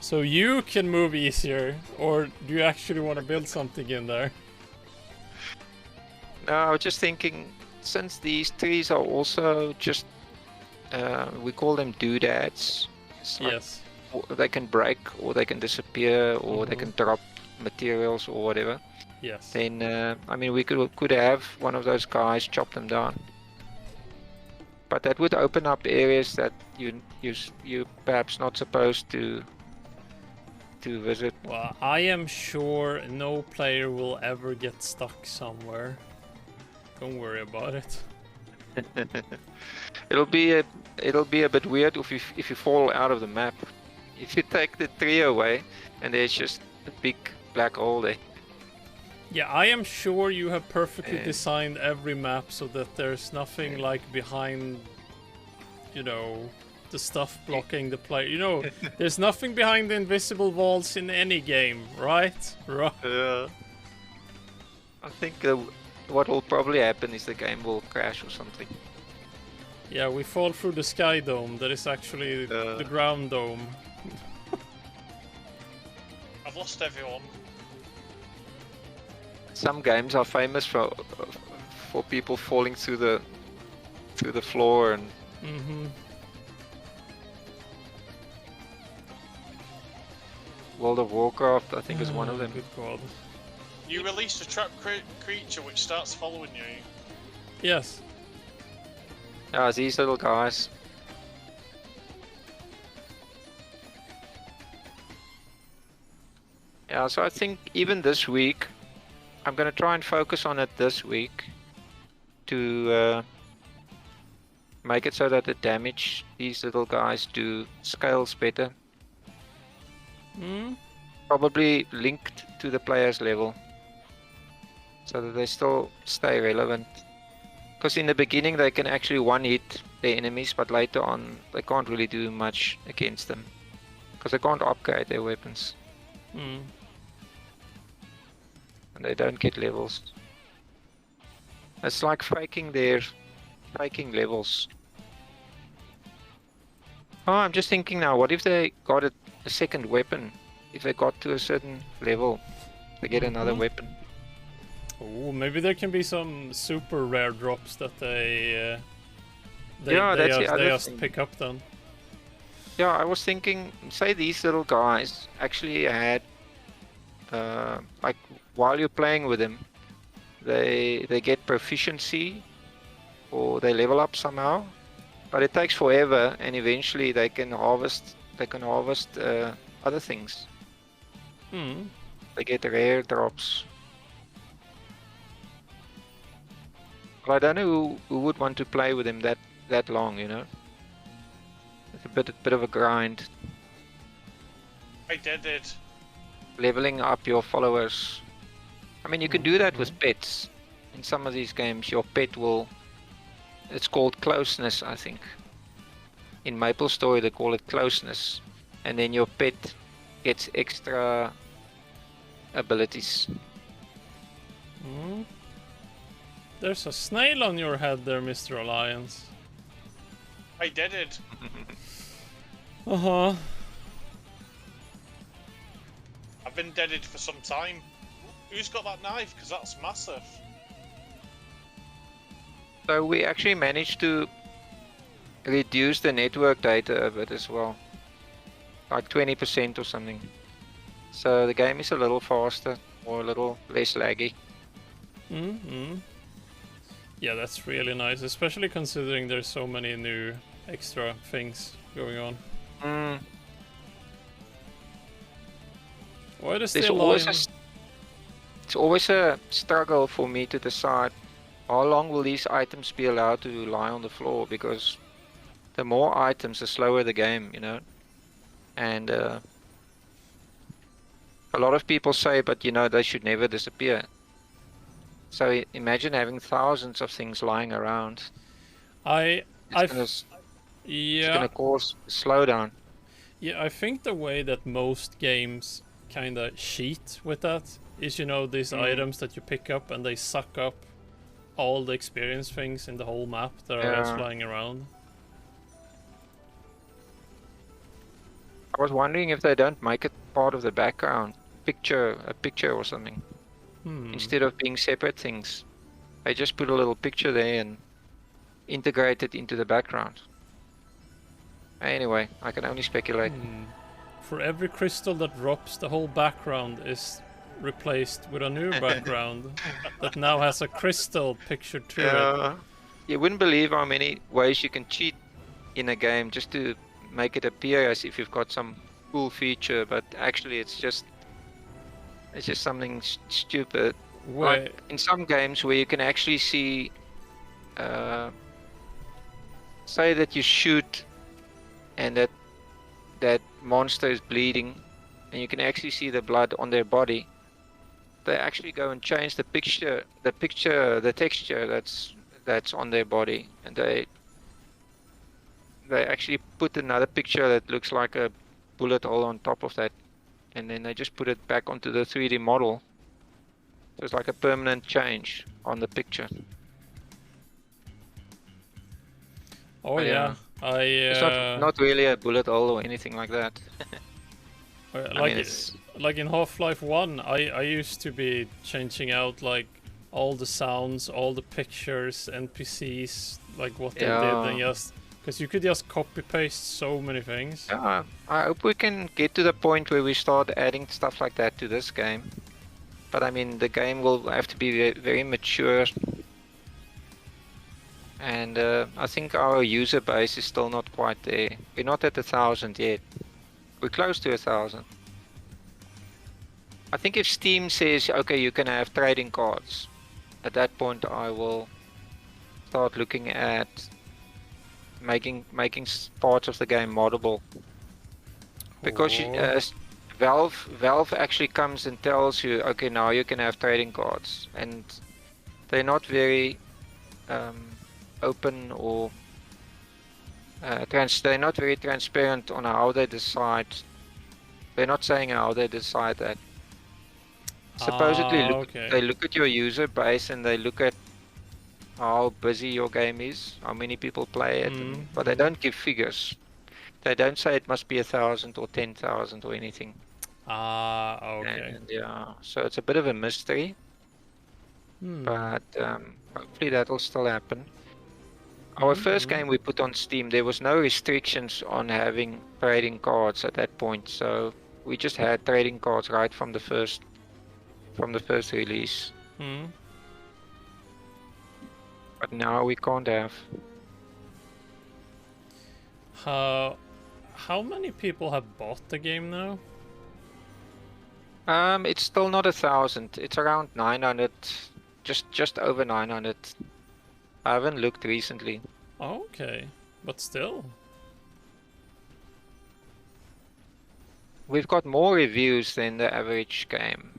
so you can move easier, or do you actually want to build something in there? No, I was just thinking, since these trees are also just, we call them doodads. It's like Yes. they can break or they can disappear or they Mhm. can drop materials or whatever. Yes. Then I mean we could have one of those guys chop them down. But that would open up areas that you perhaps not supposed to visit. Well, I am sure no player will ever get stuck somewhere. Don't worry about it. It'll be a bit weird if you fall out of the map. If you take the tree away and there's just a big black hole there. Yeah, I am sure you have perfectly And- designed every map so that there's nothing like behind, you know, the stuff blocking the player. You know, there's nothing behind the invisible walls in any game, right? Right. I think what will probably happen is the game will crash or something. Yeah, we fall through the sky dome. That is actually the ground dome. I've lost everyone. Some games are famous for people falling through the floor and. Mm-hmm. World of Warcraft, I think, is one of them. Good God. You released a trap creature which starts following you. Yes. Ah, these little guys. Yeah, so I think even this week, I'm gonna try and focus on it this week to make it so that the damage these little guys do scales better. Hmm. Probably linked to the player's level, so that they still stay relevant. Because in the beginning they can actually one-hit their enemies, but later on they can't really do much against them. Because they can't upgrade their weapons. Hmm. And they don't get levels. It's like faking levels. Oh, I'm just thinking now, what if they got a second weapon? If they got to a certain level, they get another weapon. Oh, maybe there can be some super rare drops that they just pick up then. Yeah, I was thinking, say these little guys actually had, like while you're playing with them, they get proficiency or they level up somehow, but it takes forever, and eventually they can harvest other things. Hmm. They get rare drops. But I don't know who would want to play with him that long, you know. It's a bit of a grind. I did it. Leveling up your followers. I mean, you can do that with pets. In some of these games, your pet will. It's called closeness, I think. In MapleStory, they call it closeness, and then your pet gets extra abilities. Hmm. There's a snail on your head there, Mr. Alliance. I did it. Uh-huh. I've been deaded for some time. Who's got that knife? Because that's massive. So we actually managed to reduce the network data a bit as well, like 20% or something. So the game is a little faster or a little less laggy. Mm-hmm. Yeah, that's really nice, especially considering there's so many new extra things going on. Mm. Why does There's the always line... it's always a struggle for me to decide how long will these items be allowed to lie on the floor, because the more items, the slower the game, you know. And a lot of people say, but you know, they should never disappear. So imagine having thousands of things lying around. It's gonna cause slowdown. Yeah, I think the way that most games kinda cheat with that is, you know, these items that you pick up and they suck up all the experience things in the whole map that are just flying around. I was wondering if they don't make it part of the background, a picture or something, instead of being separate things. They just put a little picture there and integrate it into the background. Anyway, I can only speculate. For every crystal that drops, the whole background is replaced with a new background that now has a crystal pictured to it. You wouldn't believe how many ways you can cheat in a game just to make it appear as if you've got some cool feature, but actually it's just something stupid. Like in some games where you can actually see, say that you shoot and that monster is bleeding, and you can actually see the blood on their body, they actually go and change the texture that's on their body, and they actually put another picture that looks like a bullet hole on top of that, and then they just put it back onto the 3D model. So it's like a permanent change on the picture. Oh But yeah, it's not really a bullet hole or anything like that. like in Half-Life 1, I used to be changing out like all the sounds, all the pictures, NPCs, like what they did, and just because you could just copy paste so many things. Yeah, I hope we can get to the point where we start adding stuff like that to this game. But I mean, the game will have to be very, very mature. And I think our user base is still not quite there. We're not at 1,000 yet. We're close to 1,000. I think if Steam says, okay, you can have trading cards, at that point I will start looking at making parts of the game moddable. Because Valve actually comes and tells you, okay, now you can have trading cards, and they're not very open or they're not very transparent on how they decide. They're not saying how they decide that. Supposedly, they look at your user base and they look at how busy your game is, how many people play it, but they don't give figures. They don't say it must be 1,000 or 10,000 or anything. Okay. And, yeah, so it's a bit of a mystery, but hopefully that'll still happen. Our first game we put on Steam, there was no restrictions on having trading cards at that point, so we just had trading cards right from the first release. But now we can't have. How many people have bought the game now? It's still not 1,000. It's around 900, just over 900. I haven't looked recently. Okay, but still. We've got more reviews than the average game.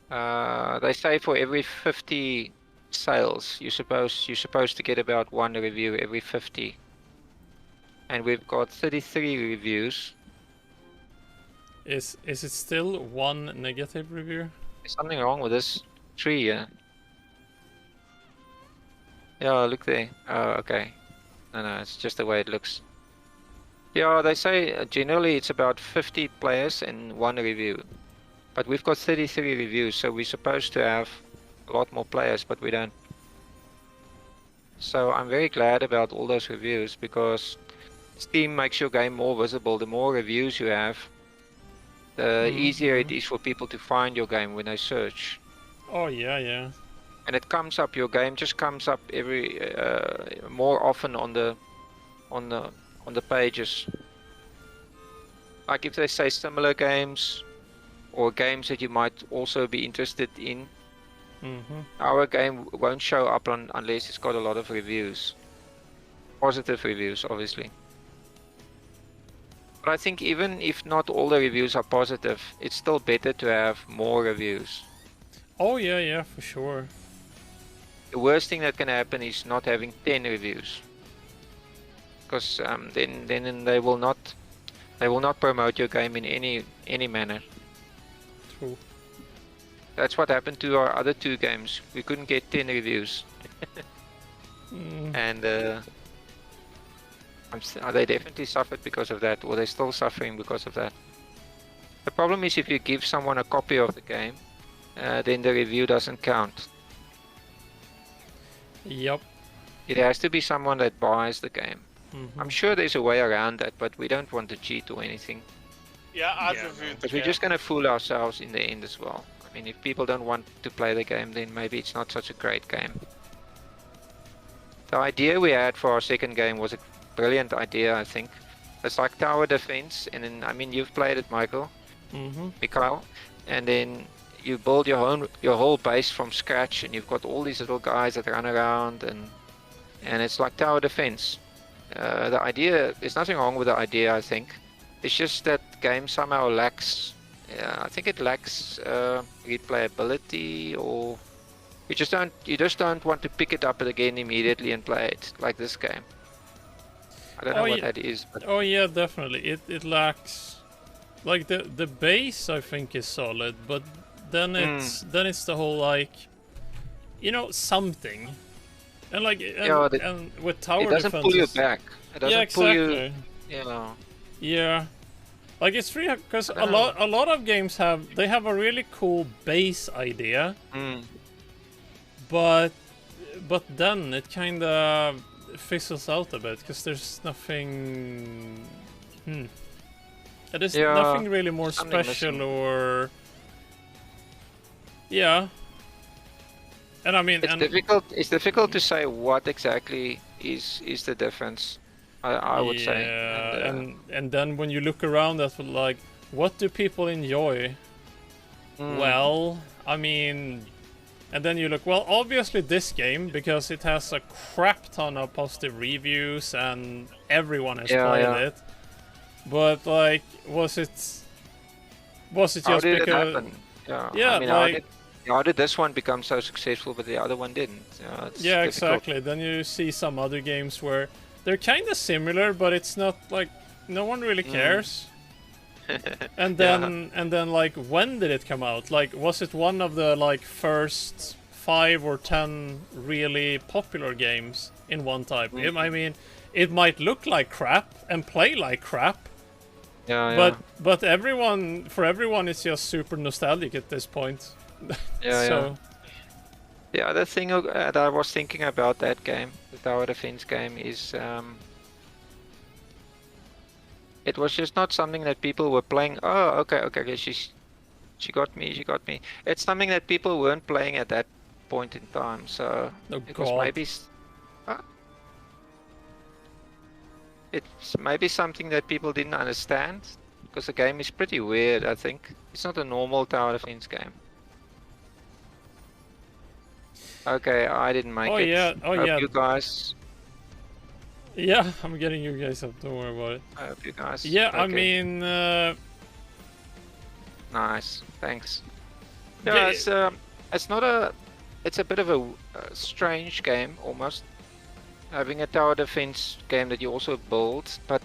They say for every 50 sales, you're supposed to get about 1 review every 50. And we've got 33 reviews. Is it still 1 negative review? There's something wrong with this tree, yeah. Yeah, look there. Oh, okay. No, it's just the way it looks. Yeah, they say generally it's about 50 players and 1 review. But we've got 33 reviews, so we're supposed to have a lot more players, but we don't. So I'm very glad about all those reviews, because Steam makes your game more visible. The more reviews you have, the easier it is for people to find your game when they search. Oh yeah. And it comes up. Your game just comes up every more often on the pages. Like if they say similar games or games that you might also be interested in, our game won't show up unless it's got a lot of reviews, positive reviews, obviously. But I think even if not all the reviews are positive, it's still better to have more reviews. Oh yeah, for sure. The worst thing that can happen is not having 10 reviews, because then they will not promote your game in any manner. True. That's what happened to our other 2 games. We couldn't get 10 reviews. And they definitely suffered because of that, or they're still suffering because of that. The problem is if you give someone a copy of the game, then the review doesn't count. Yep. It has to be someone that buys the game. I'm sure there's a way around that, but we don't want to cheat or anything. Yeah, I've reviewed the But we're game. just going to fool ourselves in the end as well. I mean, if people don't want to play the game, then maybe it's not such a great game. The idea we had for our second game was a brilliant idea, I think. It's like tower defense, and then, I mean, you've played it, Mikhail, and then you build your whole base from scratch, and you've got all these little guys that run around, and it's like tower defense. The idea, there's nothing wrong with the idea, I think. It's just that game somehow lacks Yeah, I think it lacks replayability, or you just don't want to pick it up again immediately and play it like this game. I don't know what that is, but oh yeah, definitely. It lacks, like, the base I think is solid, but then it's the whole, like, you know, something, and like and with tower it doesn't defenses, pull you back. It doesn't yeah, pull exactly. you. Yeah, like it's free because a lot of games have a really cool base idea, but then it kind of fizzles out a bit because there's nothing. There's nothing really more special missing. or. Yeah. And I mean, it's difficult to say what exactly is the difference. I would say. And then when you look around at, like, what do people enjoy? Well, I mean, and then you look, well, obviously this game, because it has a crap ton of positive reviews and everyone has played it. But like, was it just how did because? It happen? Yeah, I mean, how did this one become so successful, but the other one didn't? Yeah, exactly. Then you see some other games where they're kind of similar, but it's not like no one really cares. And then like, when did it come out? Like, was it one of the like first 5 or 10 really popular games in one type? I mean, it might look like crap and play like crap. But for everyone it's just super nostalgic at this point. The other thing that I was thinking about that game, the tower defense game, is it was just not something that people were playing. Oh, okay, she got me. It's something that people weren't playing at that point in time. So it was maybe it's maybe something that people didn't understand, because the game is pretty weird. I think it's not a normal tower defense game. Okay, I didn't make it. Hope you guys. Yeah, I'm getting you guys up. Don't worry about it. I hope you guys. Yeah, okay. I mean. Nice, thanks. Yeah, it's not a. It's a bit of a strange game, almost. Having a tower defense game that you also build, but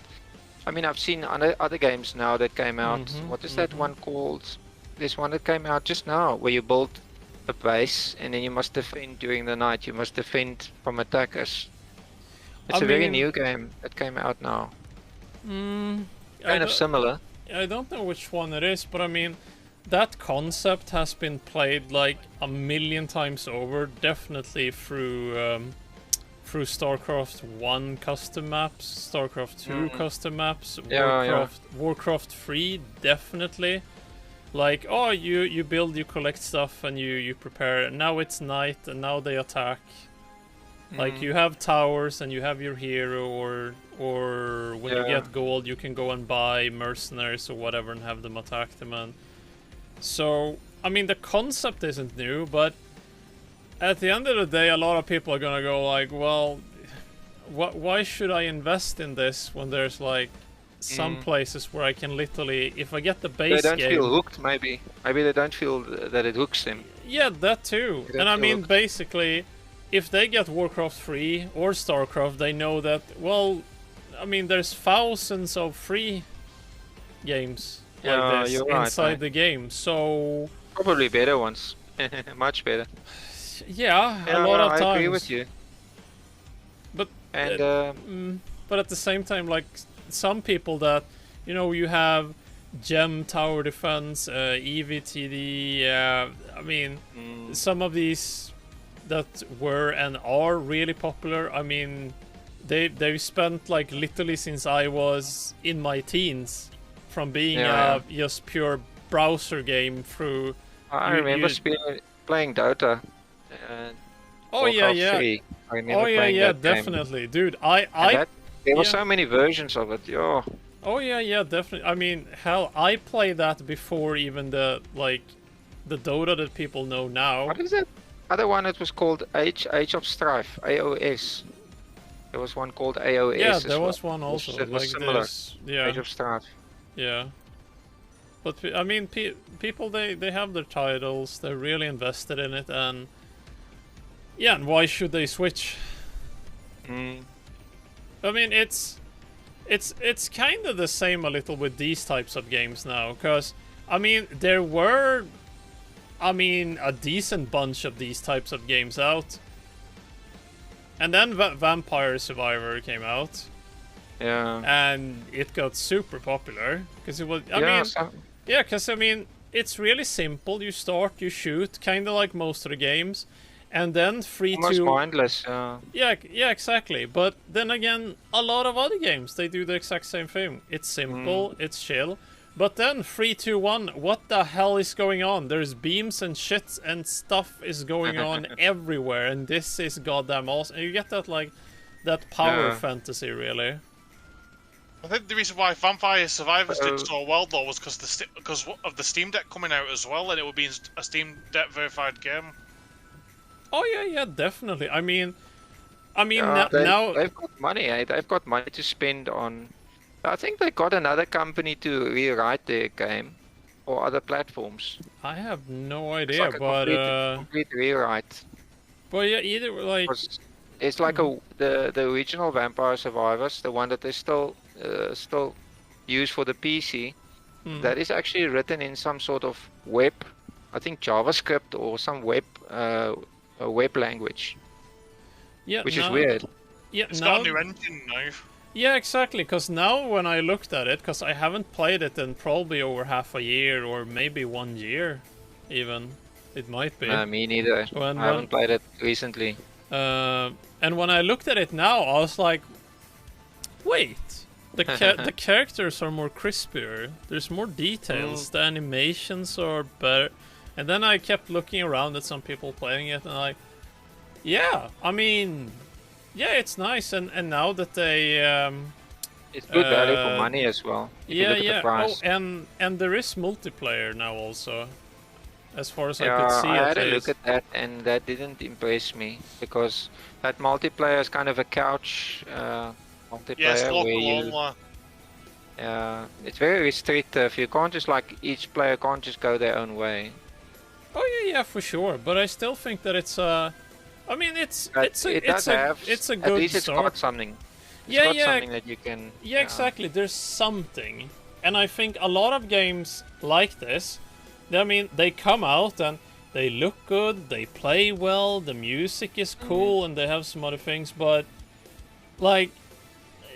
I mean, I've seen other games now that came out. What is that one called? There's one that came out just now where you build a base and then you must defend during the night. You must defend from attackers. It's a very new game that came out now. Kind of similar. I don't know which one it is, but I mean, that concept has been played like a million times over. Definitely through StarCraft 1 custom maps, StarCraft 2 custom maps, Warcraft 3 definitely. Like, oh, you build, you collect stuff, and you prepare. Now it's night, and now they attack. Like, you have towers, and you have your hero, or when you get gold, you can go and buy mercenaries or whatever and have them attack them. And so, I mean, the concept isn't new, but at the end of the day, a lot of people are gonna go like, well, why should I invest in this when there's like some places where I can literally, if I get the base game... They don't game, feel hooked, maybe. Maybe they don't feel that it hooks them. Yeah, that too. And I mean, basically, if they get Warcraft 3 or StarCraft, they know that, well, I mean, there's thousands of free games like this inside the game, so... Probably better ones. Much better. Yeah, a lot of times. I agree with you. But but at the same time, like, some people that, you know, you have Gem Tower Defense, EVTD, I mean, some of these that were and are really popular, I mean, they've spent like literally since I was in my teens, from being just pure browser game through... I remember playing Dota. Definitely, dude. There were so many versions of it. Oh yeah, definitely. I mean, hell, I played that before even the Dota that people know now. What is it? Other one that was called Age of Strife, AOS. There was one called AOS. Yeah, there was one also. That was similar. Yeah. Age of Strife. Yeah. But I mean, people they have their titles, they're really invested in it, and yeah, and why should they switch? Mm. I mean, it's kind of the same a little with these types of games now, because I mean, there were, I mean, a decent bunch of these types of games out, and then Vampire Survivor came out. Yeah. And it got super popular because it was. Yeah, because I mean, it's really simple. You start, you shoot, kind of like most of the games, and then almost mindless. Yeah, exactly. But then again, a lot of other games they do the exact same thing. It's simple, it's chill. But then 3, 2, 1. What the hell is going on? There's beams and shit and stuff is going on everywhere, and this is goddamn awesome. You get that that power fantasy, really. I think the reason why Vampire Survivors did so well though was because of the Steam Deck coming out as well, and it would be a Steam Deck verified game. Oh yeah, definitely. I mean, now they've got money. They've got money to spend on. I think they got another company to rewrite their game for other platforms. I have no idea, It's like a complete rewrite. But yeah, either like it's like the original Vampire Survivors, the one that they still use for the PC. That is actually written in some sort of web, I think JavaScript or some web a web language. Yeah, which is weird. Yeah, it's got a new engine now. Yeah, exactly. Because now when I looked at it, because I haven't played it in probably over half a year or maybe 1 year, even it might be. Me neither. I haven't played it recently. And when I looked at it now, I was like, wait, the characters are more crispier. There's more details. The animations are better. And then I kept looking around at some people playing it, and like, yeah, I mean, yeah, it's nice. And now that they, it's good value for money as well. Yeah. The price. Oh, and there is multiplayer now also. As far as I could see, I had a look at that, and that didn't impress me because that multiplayer is kind of a couch multiplayer where it's very restrictive. You can't just each player can't just go their own way. Oh yeah, for sure. But I still think that it's I mean, it's a good at least it's start. got something. It's got something that you can. Yeah, exactly. There's something, and I think a lot of games like this. I mean, they come out and they look good, they play well, the music is cool, and they have some other things, but like,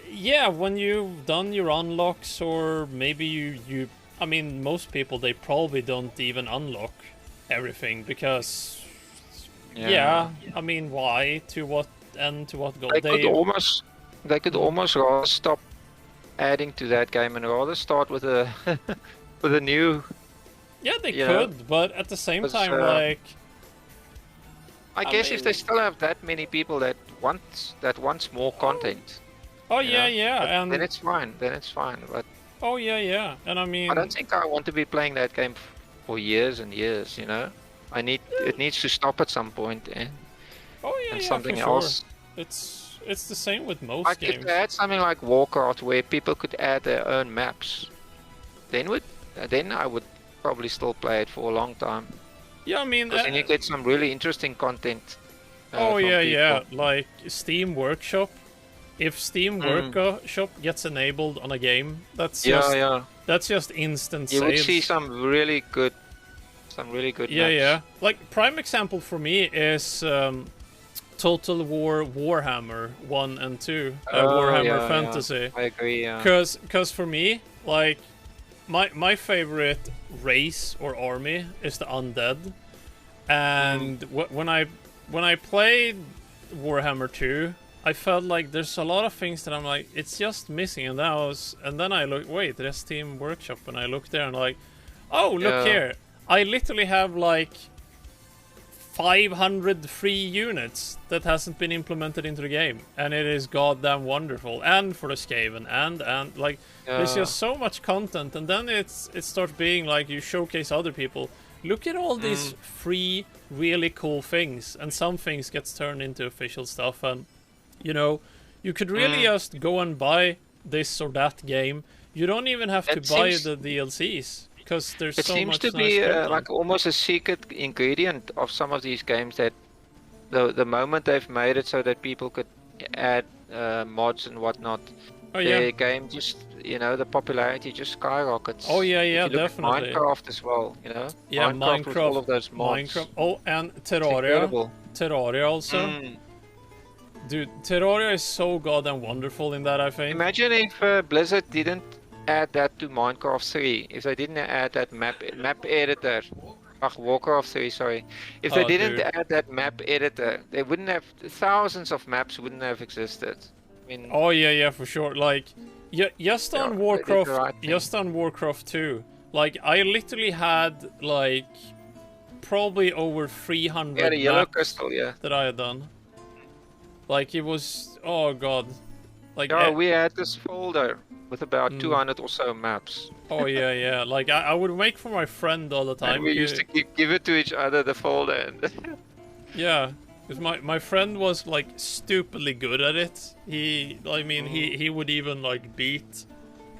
yeah, when you've done your unlocks, or maybe you I mean, most people, they probably don't even unlock everything because, I mean, why? To what end? To what goal? They could almost rather stop adding to that game and rather start with a with a new. Yeah, they could, but at the same time, I guess if they still have that many people that wants more content. Oh yeah, and then it's fine. But oh yeah, and I mean, I don't think I want to be playing that game for years and years. You know, it needs to stop at some point and something else. Sure. It's the same with most games. If they had something like Warcraft where people could add their own maps, then I would probably still play it for a long time. Yeah, I mean, then you get some really interesting content. Like Steam Workshop. If Steam Workshop gets enabled on a game, that's just instant you saves. would see some really good maps. Yeah. Like prime example for me is Total War Warhammer 1 and 2, Warhammer Fantasy. I agree. Yeah. Because for me, like. My favorite race or army is the undead, and when I played Warhammer 2, I felt like there's a lot of things that I'm like, it's just missing, and then I look, wait, there's Team Workshop, and I look there and like, oh, look here, I literally have like 500 free units that hasn't been implemented into the game, and it is goddamn wonderful. And for the Skaven, and like there's just so much content, and then it starts being like you showcase other people. Look at all these free, really cool things, and some things gets turned into official stuff, and you could really just go and buy this or that game. You don't even have to buy the DLCs. because there's It so seems much to nice be content. like almost a secret ingredient of some of these games that the moment they've made it so that people could add mods and whatnot, Oh the yeah. game just, the popularity just skyrockets. Oh yeah, If yeah, you look definitely. at Minecraft as well, Yeah, Minecraft with all of those mods. Minecraft. Oh, and It's Terraria. incredible. Terraria also. Mm. Dude, Terraria is so goddamn wonderful in that, I think. Imagine if Blizzard didn't add that to Minecraft 3. If they didn't add that map editor. Warcraft 3, sorry. If they Oh, didn't dude. add that map editor, they wouldn't have thousands of maps wouldn't have existed. I mean, Oh yeah, yeah, for sure. Like, just on they did the Warcraft, right thing. just on Warcraft 2, like I literally had like probably over 300 yeah, the yellow maps crystal, yeah. that I had done. Like it was, oh god, like Yeah, we had this folder with about Mm. 200 or so maps. oh yeah, yeah. Like I would make for my friend all the time. And we used to give it to each other, the folder. And Yeah, because my friend was like stupidly good at it. He would even like beat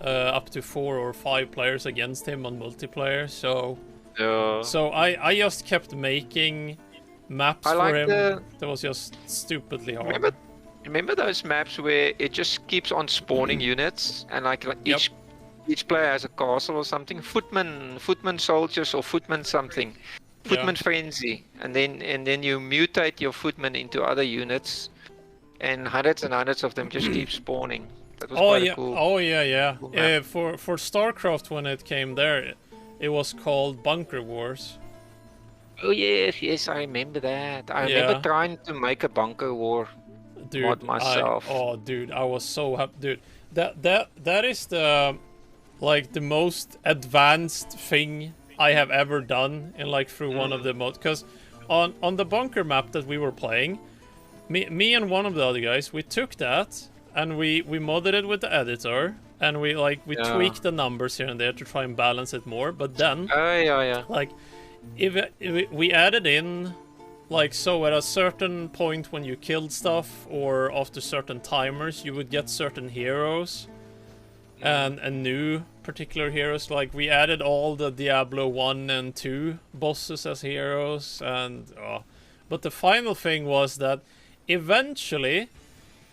up to 4 or 5 players against him on multiplayer. So I just kept making maps I for like him. the- That was just stupidly hard. remember those maps where it just keeps on spawning units and like each player has a castle or something? Footman soldiers or footman something. Footman frenzy, and then you mutate your footmen into other units, and hundreds of them just keep spawning. That was quite yeah, cool. oh yeah, yeah. cool map. For StarCraft when it came there, it was called Bunker Wars. Oh yes, I remember that. I remember Yeah. trying to make a bunker war Dude, mod myself. dude, I was so happy, dude. That is the most advanced thing I have ever done in like through one of the mods. Because on the bunker map that we were playing, me and one of the other guys, we took that and we modded it with the editor, and we tweaked the numbers here and there to try and balance it more. But then, Oh yeah. like, if we added in, like, so at a certain point when you killed stuff or after certain timers, you would get certain heroes and new particular heroes. Like, we added all the Diablo 1 and 2 bosses as heroes, and but the final thing was that eventually,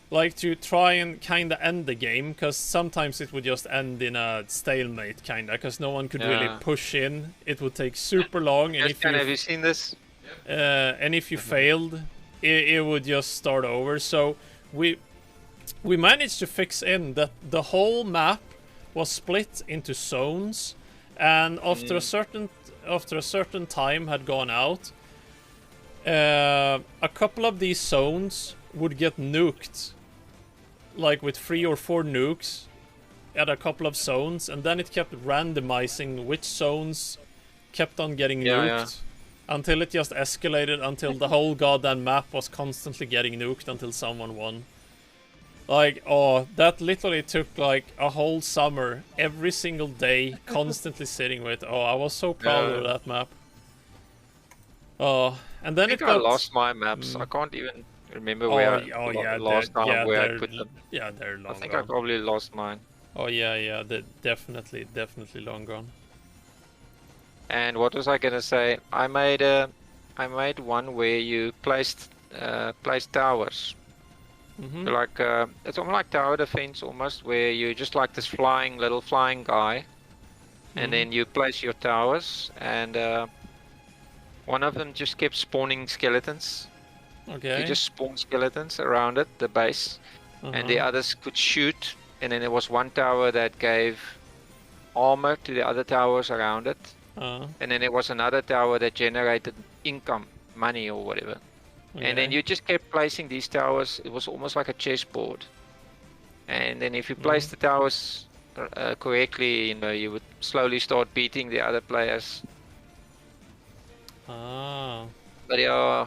like, to try and kind of end the game, because sometimes it would just end in a stalemate, kind of, because no one could really push in. It would take super long, and Have you seen this? and if you failed, it would just start over. So we managed to fix in that the whole map was split into zones, and after a certain time had gone out, a couple of these zones would get nuked, like with 3 or 4 nukes at a couple of zones, and then it kept randomizing which zones kept on getting nuked. Until it just escalated until the whole goddamn map was constantly getting nuked until someone won. Like, that literally took like a whole summer, every single day, constantly sitting with. I was so proud of that map. And then I think I lost my maps. I can't even remember where last time where I put them. Yeah, they're long I think gone. I probably lost mine. Oh yeah, they're definitely long gone. And what was I gonna say? I made one where you placed towers. Mm-hmm. Like it's almost like tower defense, almost, where you just like this little flying guy, and then you place your towers, and one of them just kept spawning skeletons. Okay. You just spawn skeletons around it, the base, and the others could shoot. And then there was one tower that gave armor to the other towers around it. And then there was another tower that generated income, money or whatever. And then you just kept placing these towers. It was almost like a chessboard. And then if you place the towers correctly, you would slowly start beating the other players. But yeah,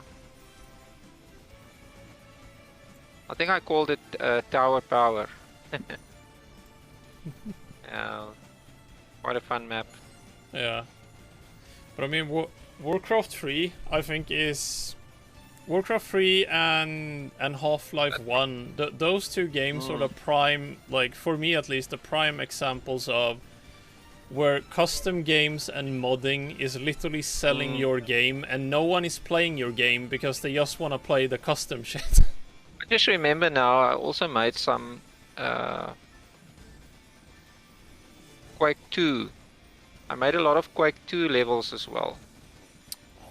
I think I called it Tower Power. Quite a fun map. Yeah. But I mean, Warcraft 3, I think, is... Warcraft 3 and Half-Life 1, those two games are the prime, like, for me at least, the prime examples of where custom games and modding is literally selling your game, and no one is playing your game because they just want to play the custom shit. I just remember now, I also made some Quake 2. I made a lot of Quake 2 levels as well.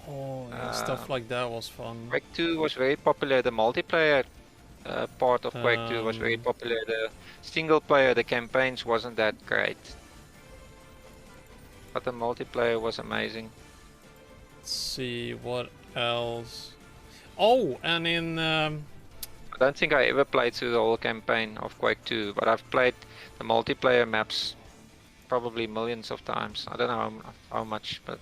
Oh, yeah, stuff like that was fun. Quake 2 was very popular. The multiplayer part of Quake 2 was very popular. The single player, the campaigns wasn't that great. But the multiplayer was amazing. Let's see, what else? Oh, and in... I don't think I ever played through the whole campaign of Quake 2, but I've played the multiplayer maps probably millions of times. I don't know how much, but...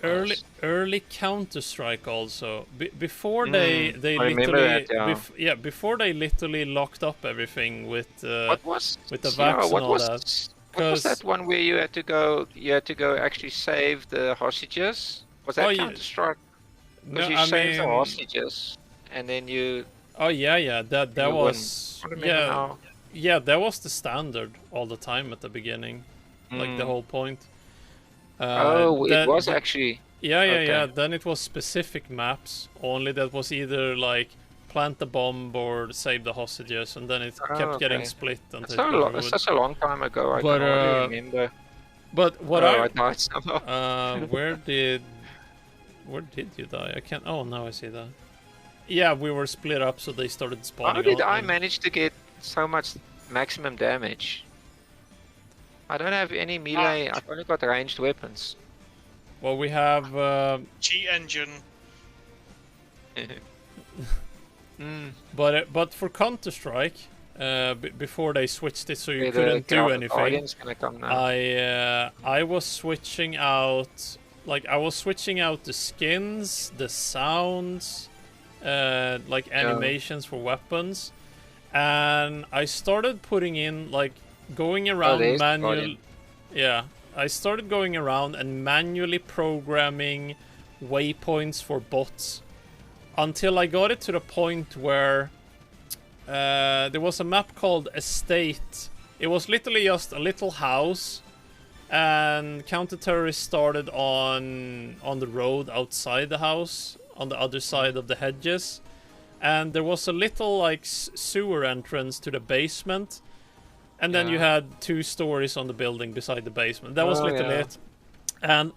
early Counter-Strike also. Before they literally that, before they literally locked up everything with the vax what and all that. What was that one where you had to go actually save the hostages? Was that Counter-Strike? Because you saved the hostages and then you... Oh yeah, that was... Yeah, that was the standard all the time at the beginning. Like the whole point. It was actually... Yeah. Then it was specific maps, only that was either like plant the bomb or save the hostages, and then it kept getting split. It's such a long time ago, I don't really remember. But what I died somehow. Where did you die? I can't... Oh, now I see that. Yeah, we were split up, so they started spawning. How did I manage to get so much maximum damage? I don't have any melee, I've only got ranged weapons. Well, we have... cheat engine. But for Counter-Strike, before they switched it so you couldn't do anything, I was switching out... Like, I was switching out the skins, the sounds, like animations for weapons, and I started putting in, like, going around manually. Yeah, I started going around and manually programming waypoints for bots until I got it to the point where there was a map called Estate. It was literally just a little house, and counter-terrorists started on the road outside the house, on the other side of the hedges, and there was a little like sewer entrance to the basement. And then you had 2 stories on the building beside the basement. That was literally it. And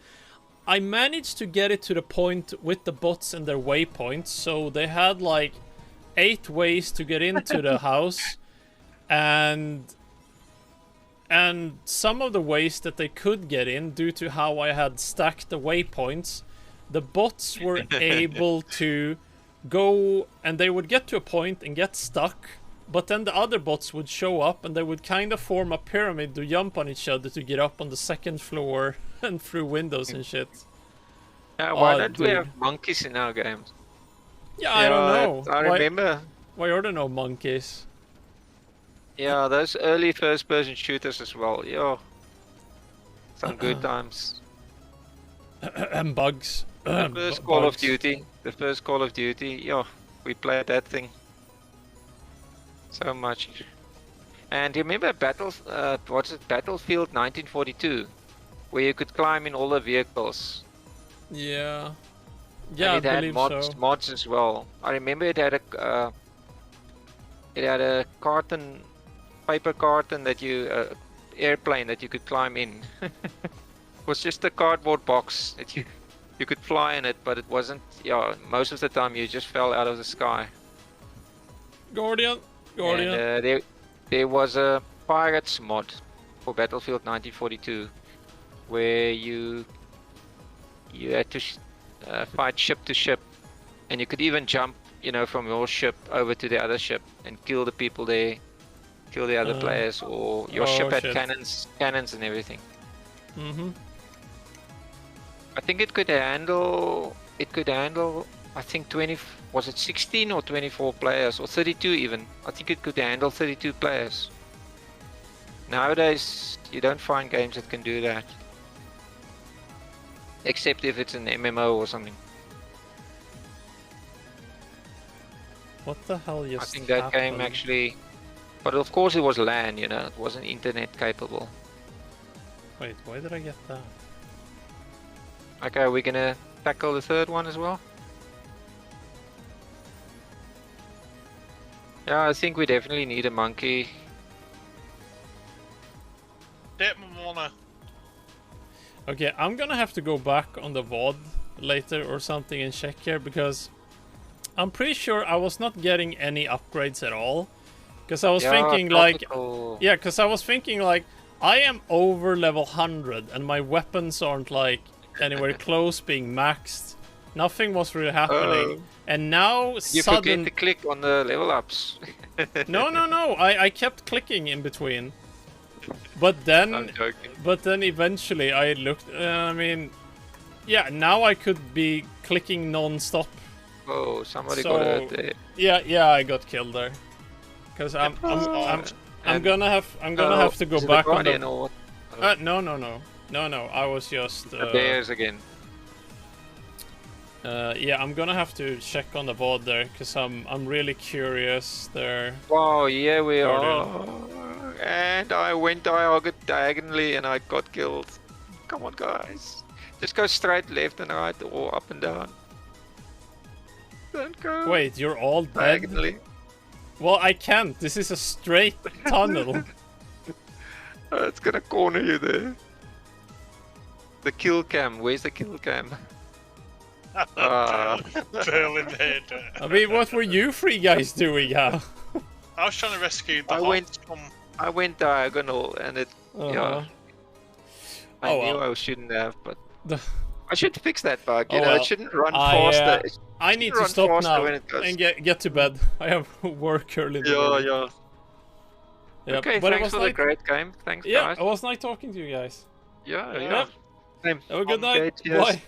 I managed to get it to the point with the bots and their waypoints. So they had like 8 ways to get into the house. And some of the ways that they could get in, due to how I had stacked the waypoints, the bots were able to go, and they would get to a point and get stuck. But then the other bots would show up, and they would kind of form a pyramid to jump on each other to get up on the 2nd floor and through windows and shit. Why don't we have monkeys in our games? Yeah, I don't know. I remember. Why are there no monkeys? Yeah, those early first-person shooters as well. Yeah, some good times. And bugs. The first Call of Duty. The first Call of Duty. Yeah, we played that thing. So much. And you remember Battlefield 1942, where you could climb in all the vehicles. Yeah. Yeah, and it had mods as well. I remember it had a carton, paper carton that airplane that you could climb in. It was just a cardboard box that you could fly in it, but it wasn't. Yeah, most of the time you just fell out of the sky. Guardian. And, there was a pirates mod for Battlefield 1942 where you had to fight ship to ship, and you could even jump, from your ship over to the other ship and kill the people there, kill the other players, or your ship had cannons and everything. I think it could handle. I think 20, was it 16 or 24 players, or 32 even? I think it could handle 32 players. Nowadays, you don't find games that can do that. Except if it's an MMO or something. What the hell just I think that game actually... But of course it was LAN, it wasn't internet capable. Wait, why did I get that? Okay, are we gonna tackle the third one as well? Yeah, I think we definitely need a monkey. Dip Mamona. Okay, I'm gonna have to go back on the VOD later or something and check here, because I'm pretty sure I was not getting any upgrades at all. Because I was thinking tropical. like... Yeah, because I was thinking like, I am over level 100 and my weapons aren't like anywhere close being maxed. Nothing was really happening. And now You suddenly... forget to click on the level ups. No. I kept clicking in between. But then... I'm joking. But then eventually I looked... I mean... Yeah, now I could be clicking non-stop. Oh, somebody So- got hurt there. Yeah, I got killed there. Because I'm gonna have to go is it back the on the... Guardian or what? No, I was just... The bears again. Yeah, I'm gonna have to check on the VOD there, because I'm really curious there. Wow, yeah, we Guardian. are. And I went diagonally and I got killed. Come on, guys. Just go straight left and right or up and down. Don't go Wait, you're all dead? diagonally. Well, I can't. This is a straight tunnel. It's gonna corner you there. The kill cam. Where's the kill cam? Berlin head. I mean, what were you three guys doing, Al? I was trying to rescue the I hops from... I went diagonal and it. Yeah. I Oh, knew well. I shouldn't have, but The- I should fix that bug. Oh, You know, well. it shouldn't run I, faster. It I shouldn't need to run stop faster now when it goes- and get to bed. I have work early in the Yeah, morning. yeah. Yeah, Okay, but it thanks was for the nice. great game. Thanks, Yeah, guys. it was nice talking to you guys. Yeah, Yeah. yeah. Same. Have a good night. Okay, cheers. Bye.